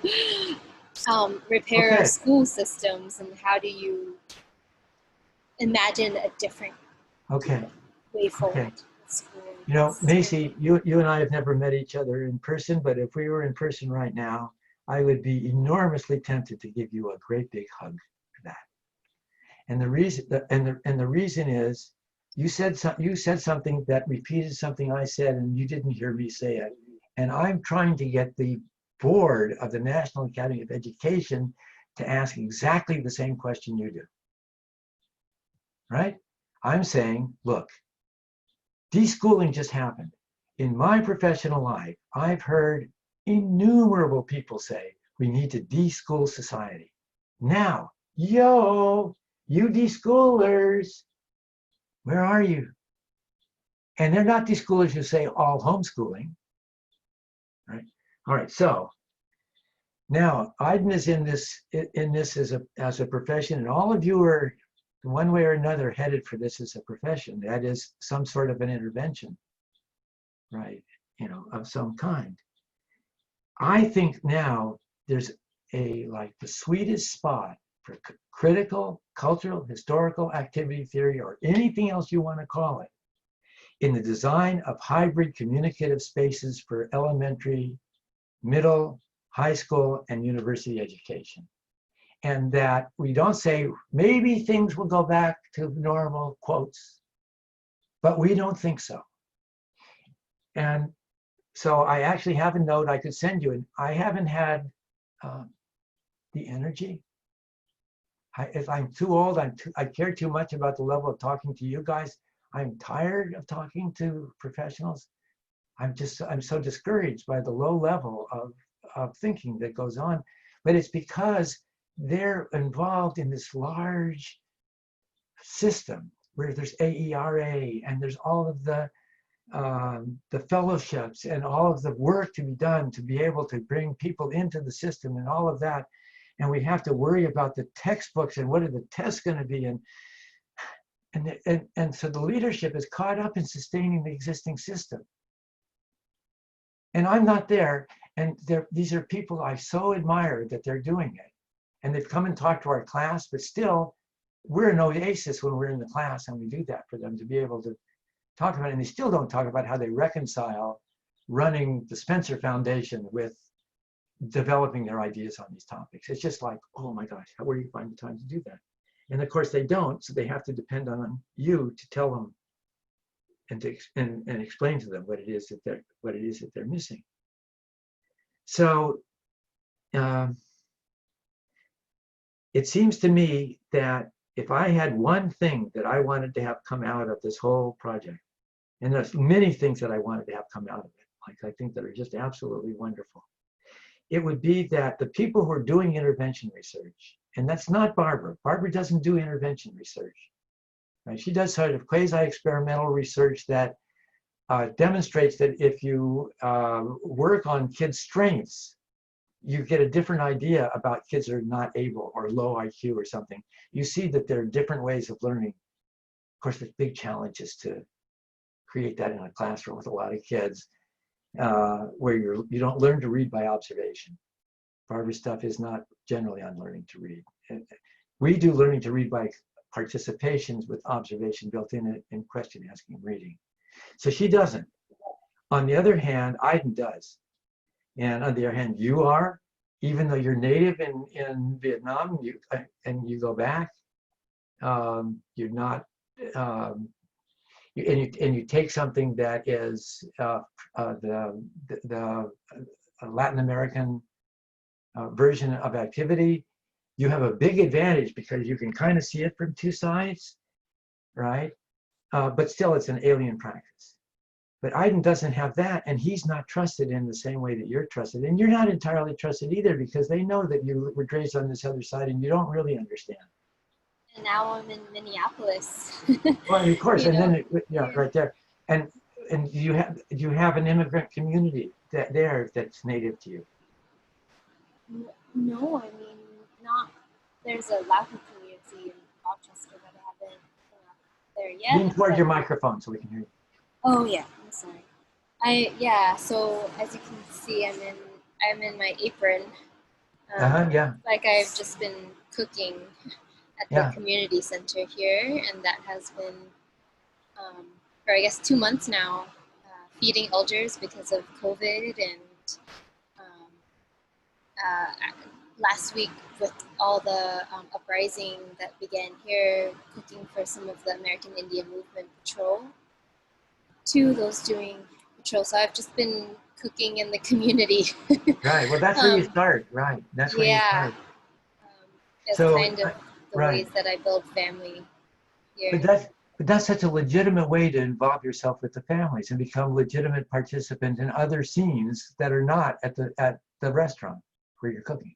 repair of school systems, and how do you imagine a different way forward with school? You know, Macy, you and I have never met each other in person, but if we were in person right now, I would be enormously tempted to give you a great big hug for that. And the reason is you said something that repeated something I said, and you didn't hear me say it. And I'm trying to get the board of the National Academy of Education to ask exactly the same question you do. Right? I'm saying, look, deschooling just happened. In my professional life, I've heard innumerable people say we need to deschool society. Now, you deschoolers, where are you? And they're not deschoolers who say all homeschooling, right? All right, so now Aiden is in this as a profession, and all of you are one way or another headed for this as a profession. That is some sort of an intervention, right? You know, of some kind. I think now there's like the sweetest spot for critical, cultural, historical activity theory, or anything else you want to call it, in the design of hybrid communicative spaces for elementary, middle, high school, and university education. And that we don't say, maybe things will go back to normal, quotes, but we don't think so. And so I actually have a note I could send you, and I haven't had the energy. If I'm too old, I care too much about the level of talking to you guys. I'm tired of talking to professionals. I'm so discouraged by the low level of thinking that goes on. But it's because they're involved in this large system where there's AERA and there's all of the fellowships and all of the work to be done to be able to bring people into the system and all of that. And we have to worry about the textbooks and what are the tests going to be. And so the leadership is caught up in sustaining the existing system. And I'm not there. And these are people I so admire that they're doing it. And they've come and talked to our class, but still, we're an oasis when we're in the class, and we do that for them to be able to talk about it. And they still don't talk about how they reconcile running the Spencer Foundation with developing their ideas on these topics. It's just like, oh my gosh, where do you find the time to do that? And of course they don't, so they have to depend on you to tell them and to and explain to them what it is that they're missing. So it seems to me that if I had one thing that I wanted to have come out of this whole project, and there's many things that I wanted to have come out of it, like I think that are just absolutely wonderful, it would be that the people who are doing intervention research, and that's not Barbara. Barbara doesn't do intervention research, right? She does sort of quasi-experimental research that demonstrates that if you work on kids' strengths, you get a different idea about kids that are not able or low IQ or something. You see that there are different ways of learning. Of course, the big challenge is to create that in a classroom with a lot of kids where you don't learn to read by observation. Barbara's stuff is not generally on learning to read. We do learning to read by participations with observation built in it and question asking reading. So she doesn't. On the other hand, Aiden does. And on the other hand, you are, even though you're native in Vietnam, and you go back, you're not, and you take something that is the Latin American version of activity. You have a big advantage because you can kind of see it from two sides, right? But still, it's an alien practice. But Aiden doesn't have that, and he's not trusted in the same way that you're trusted. And you're not entirely trusted either, because they know that you were raised on this other side and you don't really understand. And now I'm in Minneapolis. Well, of course, and know? then yeah, right there. And you have an immigrant community that's native to you. No, I mean, not. There's a Latin community in Rochester, but I haven't there yet. Lean toward your microphone so we can hear you. Oh yeah, I'm sorry. Yeah. So as you can see, I'm in my apron. Yeah. Like I've just been cooking at the community center here, and that has been for I guess 2 months now, feeding elders because of COVID, and last week with all the uprising that began here, cooking for some of the American Indian Movement Patrol. Those doing patrol. So I've just been cooking in the community. Right. Well, that's where you start. Right. That's where you start. It's so kind of the ways that I build family here. But that's such a legitimate way to involve yourself with the families and become legitimate participant in other scenes that are not at the restaurant where you're cooking,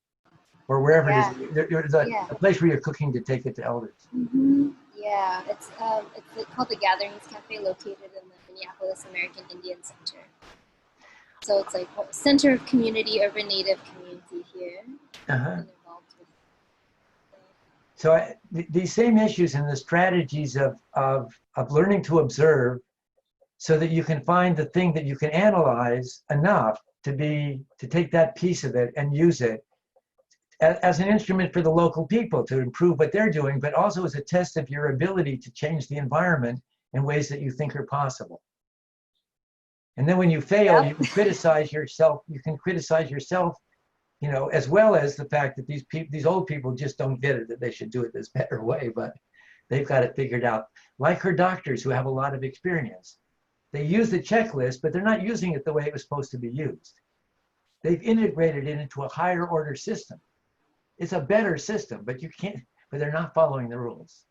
or wherever it is. There's a place where you're cooking to take it to elders. Mm-hmm. Yeah, it's called the Gatherings Cafe, located in the Minneapolis American Indian Center. So it's like a center of community, urban native community here. Uh-huh. So these same issues and the strategies of learning to observe so that you can find the thing that you can analyze enough to take that piece of it and use it as an instrument for the local people to improve what they're doing, but also as a test of your ability to change the environment in ways that you think are possible. And then when you fail, you can criticize yourself. You can criticize yourself, you know, as well as the fact that these old people just don't get it, that they should do it this better way, but they've got it figured out. Like her doctors who have a lot of experience. They use the checklist, but they're not using it the way it was supposed to be used. They've integrated it into a higher order system. It's a better system, but they're not following the rules.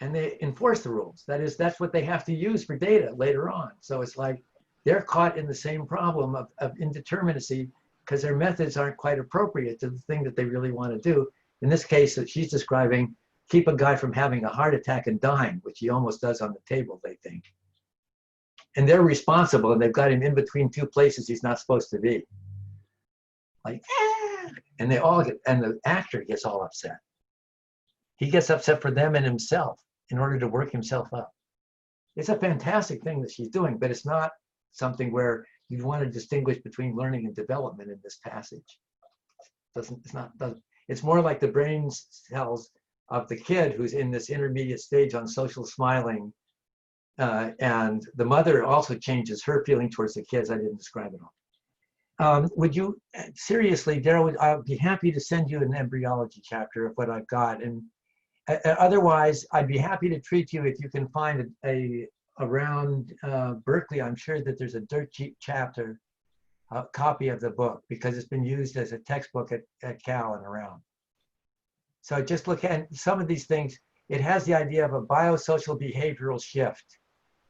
And they enforce the rules. That's what they have to use for data later on. So it's like they're caught in the same problem of indeterminacy because their methods aren't quite appropriate to the thing that they really want to do. In this case that she's describing, keep a guy from having a heart attack and dying, which he almost does on the table, they think. And they're responsible, and they've got him in between two places he's not supposed to be. Like, and the actor gets all upset. He gets upset for them and himself in order to work himself up. It's a fantastic thing that she's doing, but it's not something where you want to distinguish between learning and development in this passage. It's more like the brain cells of the kid who's in this intermediate stage on social smiling. And the mother also changes her feeling towards the kids. I didn't describe it all. Would you, seriously, Daryl, I'll be happy to send you an embryology chapter of what I've got. And otherwise, I'd be happy to treat you if you can find around Berkeley. I'm sure that there's a dirt cheap chapter, a copy of the book, because it's been used as a textbook at Cal and around. So just look at some of these things. It has the idea of a biosocial behavioral shift,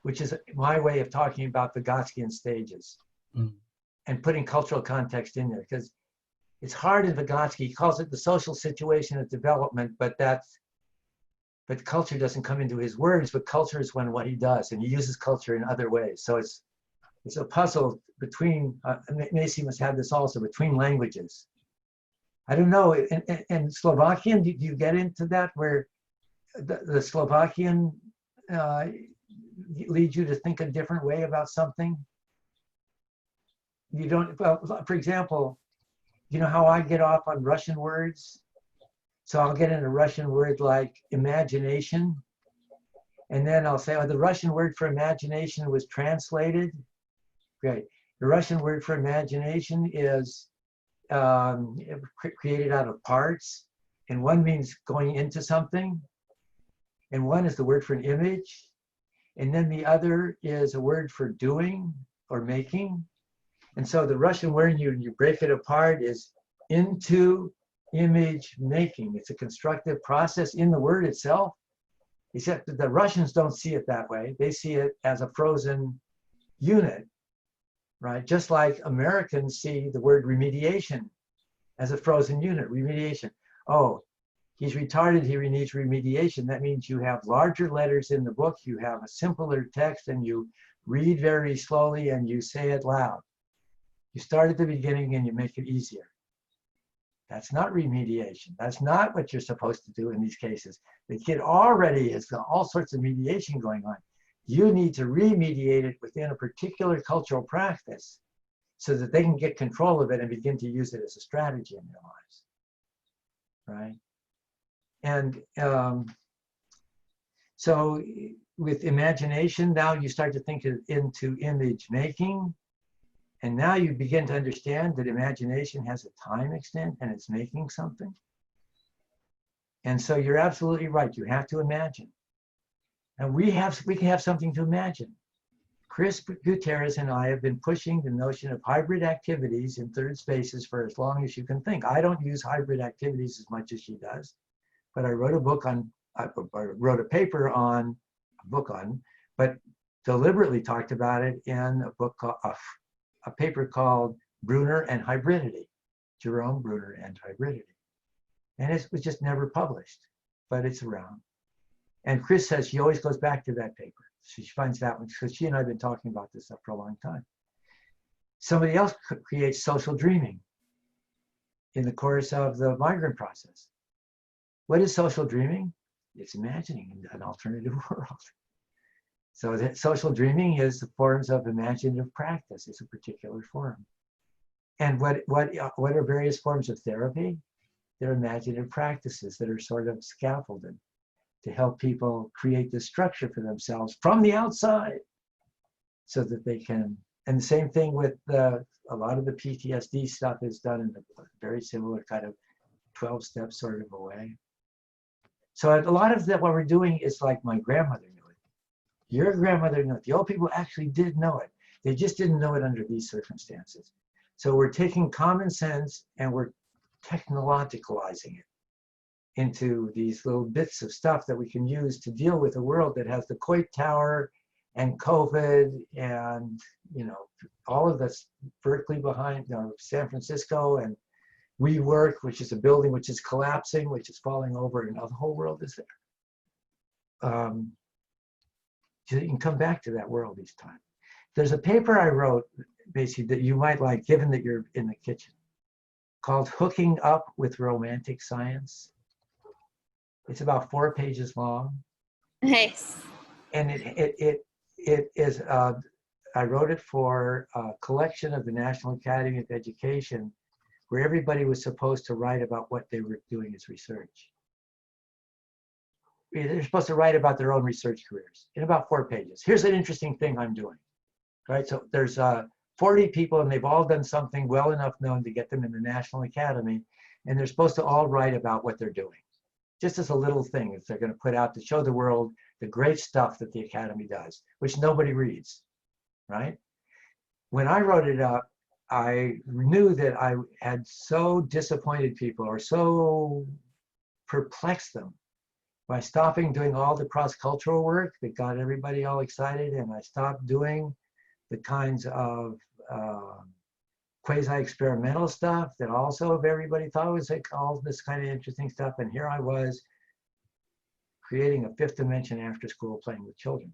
which is my way of talking about Vygotskian stages and putting cultural context in there, because it's hard in Vygotsky. He calls it the social situation of development, but culture doesn't come into his words, but culture is what he does, and he uses culture in other ways. So it's a puzzle between, Macy must have this also, between languages. I don't know, in Slovakian, do you get into that where the Slovakian leads you to think a different way about something? You don't, well, for example, you know how I get off on Russian words? So I'll get in a Russian word like imagination, and then I'll say, oh, the Russian word for imagination was translated. Great. The Russian word for imagination is created out of parts, and one means going into something, and one is the word for an image, and then the other is a word for doing or making. And so the Russian word, you break it apart, is into image making. It's a constructive process in the word itself, except that the Russians don't see it that way. They see it as a frozen unit, right? Just like Americans see the word remediation as a frozen unit, remediation. Oh, he's retarded, he needs remediation. That means you have larger letters in the book, you have a simpler text, and you read very slowly and you say it loud. You start at the beginning and you make it easier. That's not remediation. That's not what you're supposed to do in these cases. The kid already has got all sorts of mediation going on. You need to remediate it within a particular cultural practice so that they can get control of it and begin to use it as a strategy in their lives, right? And so with imagination, now you start to think into image making. And now you begin to understand that imagination has a time extent and it's making something. And so you're absolutely right. You have to imagine. And we can have something to imagine. Kris Gutierrez and I have been pushing the notion of hybrid activities in third spaces for as long as you can think. I don't use hybrid activities as much as she does, but I wrote a paper on, but deliberately talked about it in a book called, a paper called Bruner and Hybridity, Jerome Bruner and Hybridity. And it was just never published, but it's around. And Kris says she always goes back to that paper. She finds that one, because she and I have been talking about this stuff for a long time. Somebody else creates social dreaming. in the course of the migrant process. What is social dreaming? It's imagining an alternative world. So that social dreaming is the forms of imaginative practice. It's a particular form. And what are various forms of therapy? They're imaginative practices that are sort of scaffolded to help people create this structure for themselves from the outside so that they can, and the same thing with a lot of the PTSD stuff is done in a very similar kind of 12-step sort of a way. So a lot of that, what we're doing is like my grandmother knew it. Your grandmother knew it. The old people actually did know it. They just didn't know it under these circumstances. So we're taking common sense and we're technologicalizing it into these little bits of stuff that we can use to deal with a world that has the Coit Tower and COVID and, you know, all of this Berkeley behind, you know, San Francisco and WeWork, which is a building which is collapsing, which is falling over, and the whole world is there. You can come back to that world each time. There's a paper I wrote, basically, that you might like, given that you're in the kitchen, called Hooking Up with Romantic Science. It's about 4 pages long. Nice. And it is, I wrote it for a collection of the National Academy of Education, where everybody was supposed to write about what they were doing as research. They're supposed to write about their own research careers in about 4 pages. Here's an interesting thing I'm doing, right? So there's 40 people and they've all done something well enough known to get them in the National Academy, and they're supposed to all write about what they're doing. Just as a little thing that they're going to put out to show the world the great stuff that the Academy does, which nobody reads, right? When I wrote it up, I knew that I had so disappointed people or so perplexed them by stopping doing all the cross-cultural work that got everybody all excited, and I stopped doing the kinds of quasi-experimental stuff that also everybody thought was like all this kind of interesting stuff. And here I was creating a 5th dimension after school playing with children.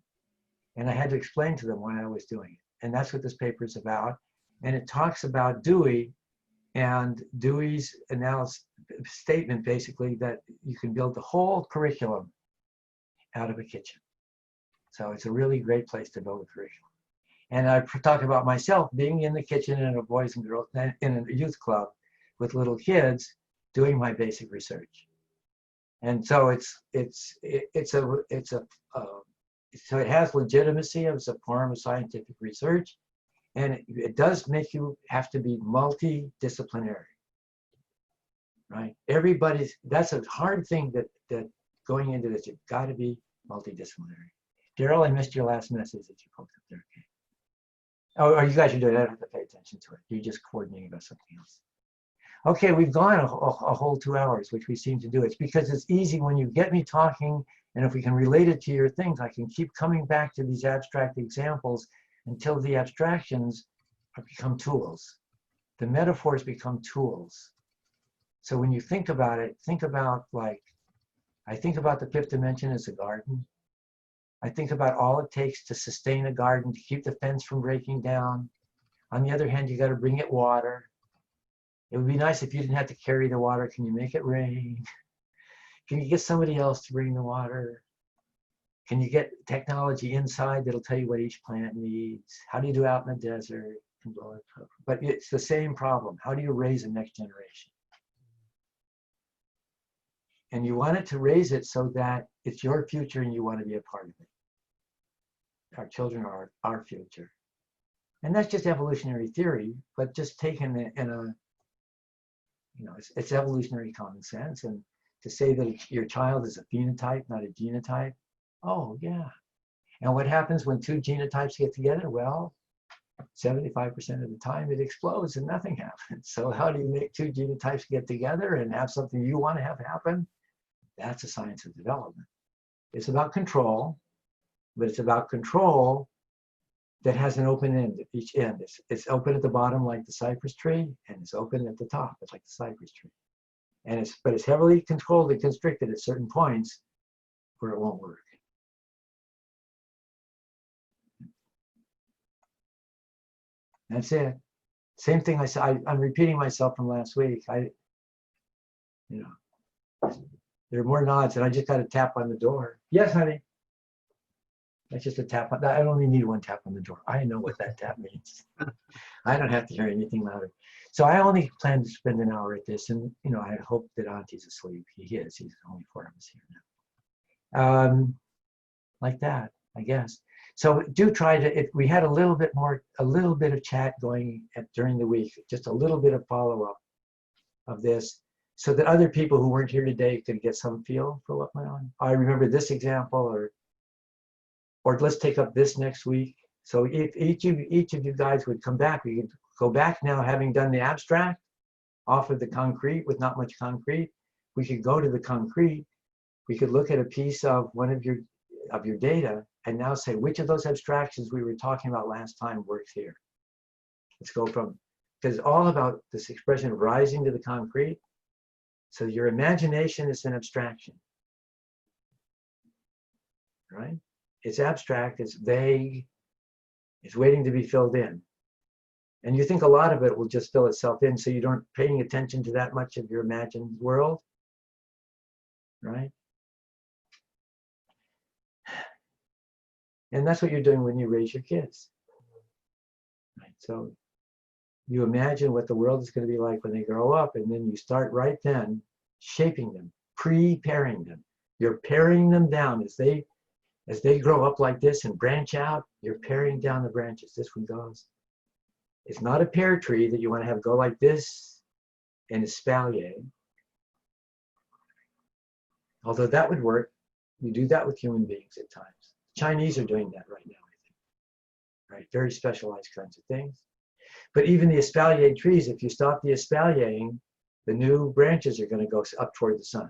And I had to explain to them why I was doing it. And that's what this paper is about. And it talks about Dewey and Dewey's statement, basically, that you can build the whole curriculum out of a kitchen. So it's a really great place to build a curriculum. And I talk about myself being in the kitchen in a boys and girls, in a youth club with little kids, doing my basic research. And so so it has legitimacy as a form of scientific research, and it does make you have to be multidisciplinary, right? That's a hard thing that going into this, you've got to be multidisciplinary. Daryl, I missed your last message that you poked up there. Okay. Oh, you guys are doing it. I don't have to pay attention to it. You're just coordinating about something else. Okay, we've gone a whole 2 hours, which we seem to do. It's because it's easy when you get me talking, and if we can relate it to your things, I can keep coming back to these abstract examples until the abstractions become tools. The metaphors become tools. So when you think about it, think about like, I think about the 5th dimension as a garden. I think about all it takes to sustain a garden, to keep the fence from breaking down. On the other hand, you got to bring it water. It would be nice if you didn't have to carry the water. Can you make it rain? Can you get somebody else to bring the water? Can you get technology inside that'll tell you what each plant needs? How do you do out in the desert? But it's the same problem. How do you raise a next generation? And you want it to raise it so that it's your future and you want to be a part of it. Our children are our future. And that's just evolutionary theory, but just taken in a, you know, it's evolutionary common sense. And to say that your child is a phenotype, not a genotype, oh yeah. And what happens when 2 genotypes get together? Well, 75% of the time it explodes and nothing happens. So how do you make 2 genotypes get together and have something you want to have happen? That's a science of development. It's about control, but it's about control that has an open end at each end. It's open at the bottom like the cypress tree, and it's open at the top. It's like the cypress tree. And but it's heavily controlled and constricted at certain points where it won't work. That's it. Same thing I said. I'm repeating myself from last week. You know, there are more nods, and I just got to tap on the door. Yes, honey. That's just a tap on. I only need one tap on the door. I know what that tap means. I don't have to hear anything louder. So I only plan to spend an hour at this, and you know, I hope that Auntie's asleep. He is. He's only 4 of us here now. Like that, I guess. So do try to. If we had a little bit of chat going during the week, just a little bit of follow up of this, so that other people who weren't here today could get some feel for what went on. I remember this example, or let's take up this next week. So if each of you guys would come back, we could go back now, having done the abstract off of the concrete with not much concrete. We could go to the concrete. We could look at a piece of one of your data and now say which of those abstractions we were talking about last time works here. Let's go from, because it's all about this expression of rising to the concrete. So your imagination is an abstraction, right? It's abstract, it's vague, it's waiting to be filled in. And you think a lot of it will just fill itself in, so you don't paying attention to that much of your imagined world, right? And that's what you're doing when you raise your kids, right? So you imagine what the world is going to be like when they grow up, and then you start right then shaping them, preparing them. You're paring them down as they grow up like this and branch out. You're paring down the branches. This one goes. It's not a pear tree that you want to have go like this and espalier. Although that would work. You do that with human beings at times. Chinese are doing that right now, I think. Right? Very specialized kinds of things. But even the espaliered trees, if you stop the espaliering, the new branches are going to go up toward the sun.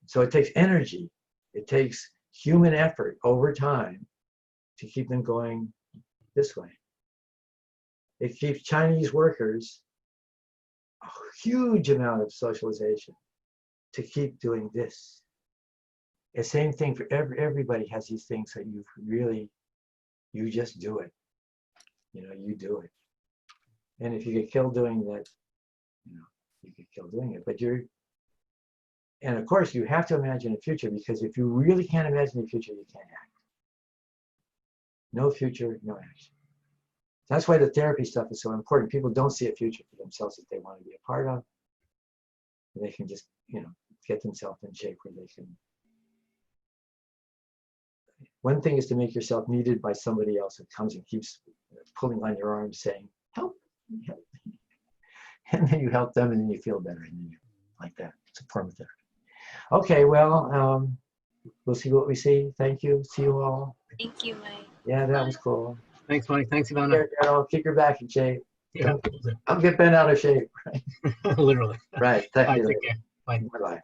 So it takes energy. It takes human effort over time to keep them going this way. It keeps Chinese workers a huge amount of socialization to keep doing this. The same thing for everybody has these things that you just do it. You know, you do it. And if you get killed doing that, you know, you get killed doing it. But and of course you have to imagine a future, because if you really can't imagine the future, you can't act. No future, no action. That's why the therapy stuff is so important. People don't see a future for themselves that they want to be a part of. And they can just, you know, get themselves in shape where they can. One thing is to make yourself needed by somebody else that comes and keeps pulling on your arm saying, help me, help me. And then you help them and then you feel better. And then you like that. It's a form of therapy. Okay, well, we'll see what we see. Thank you. See you all. Thank you, Mike. Yeah, that was cool. Thanks, Mike. Thanks, Ivana. Here, Daryl, keep your back in shape. Yeah, I'll get Ben out of shape. Right. literally. Right. All right, take care. Bye. Bye-bye.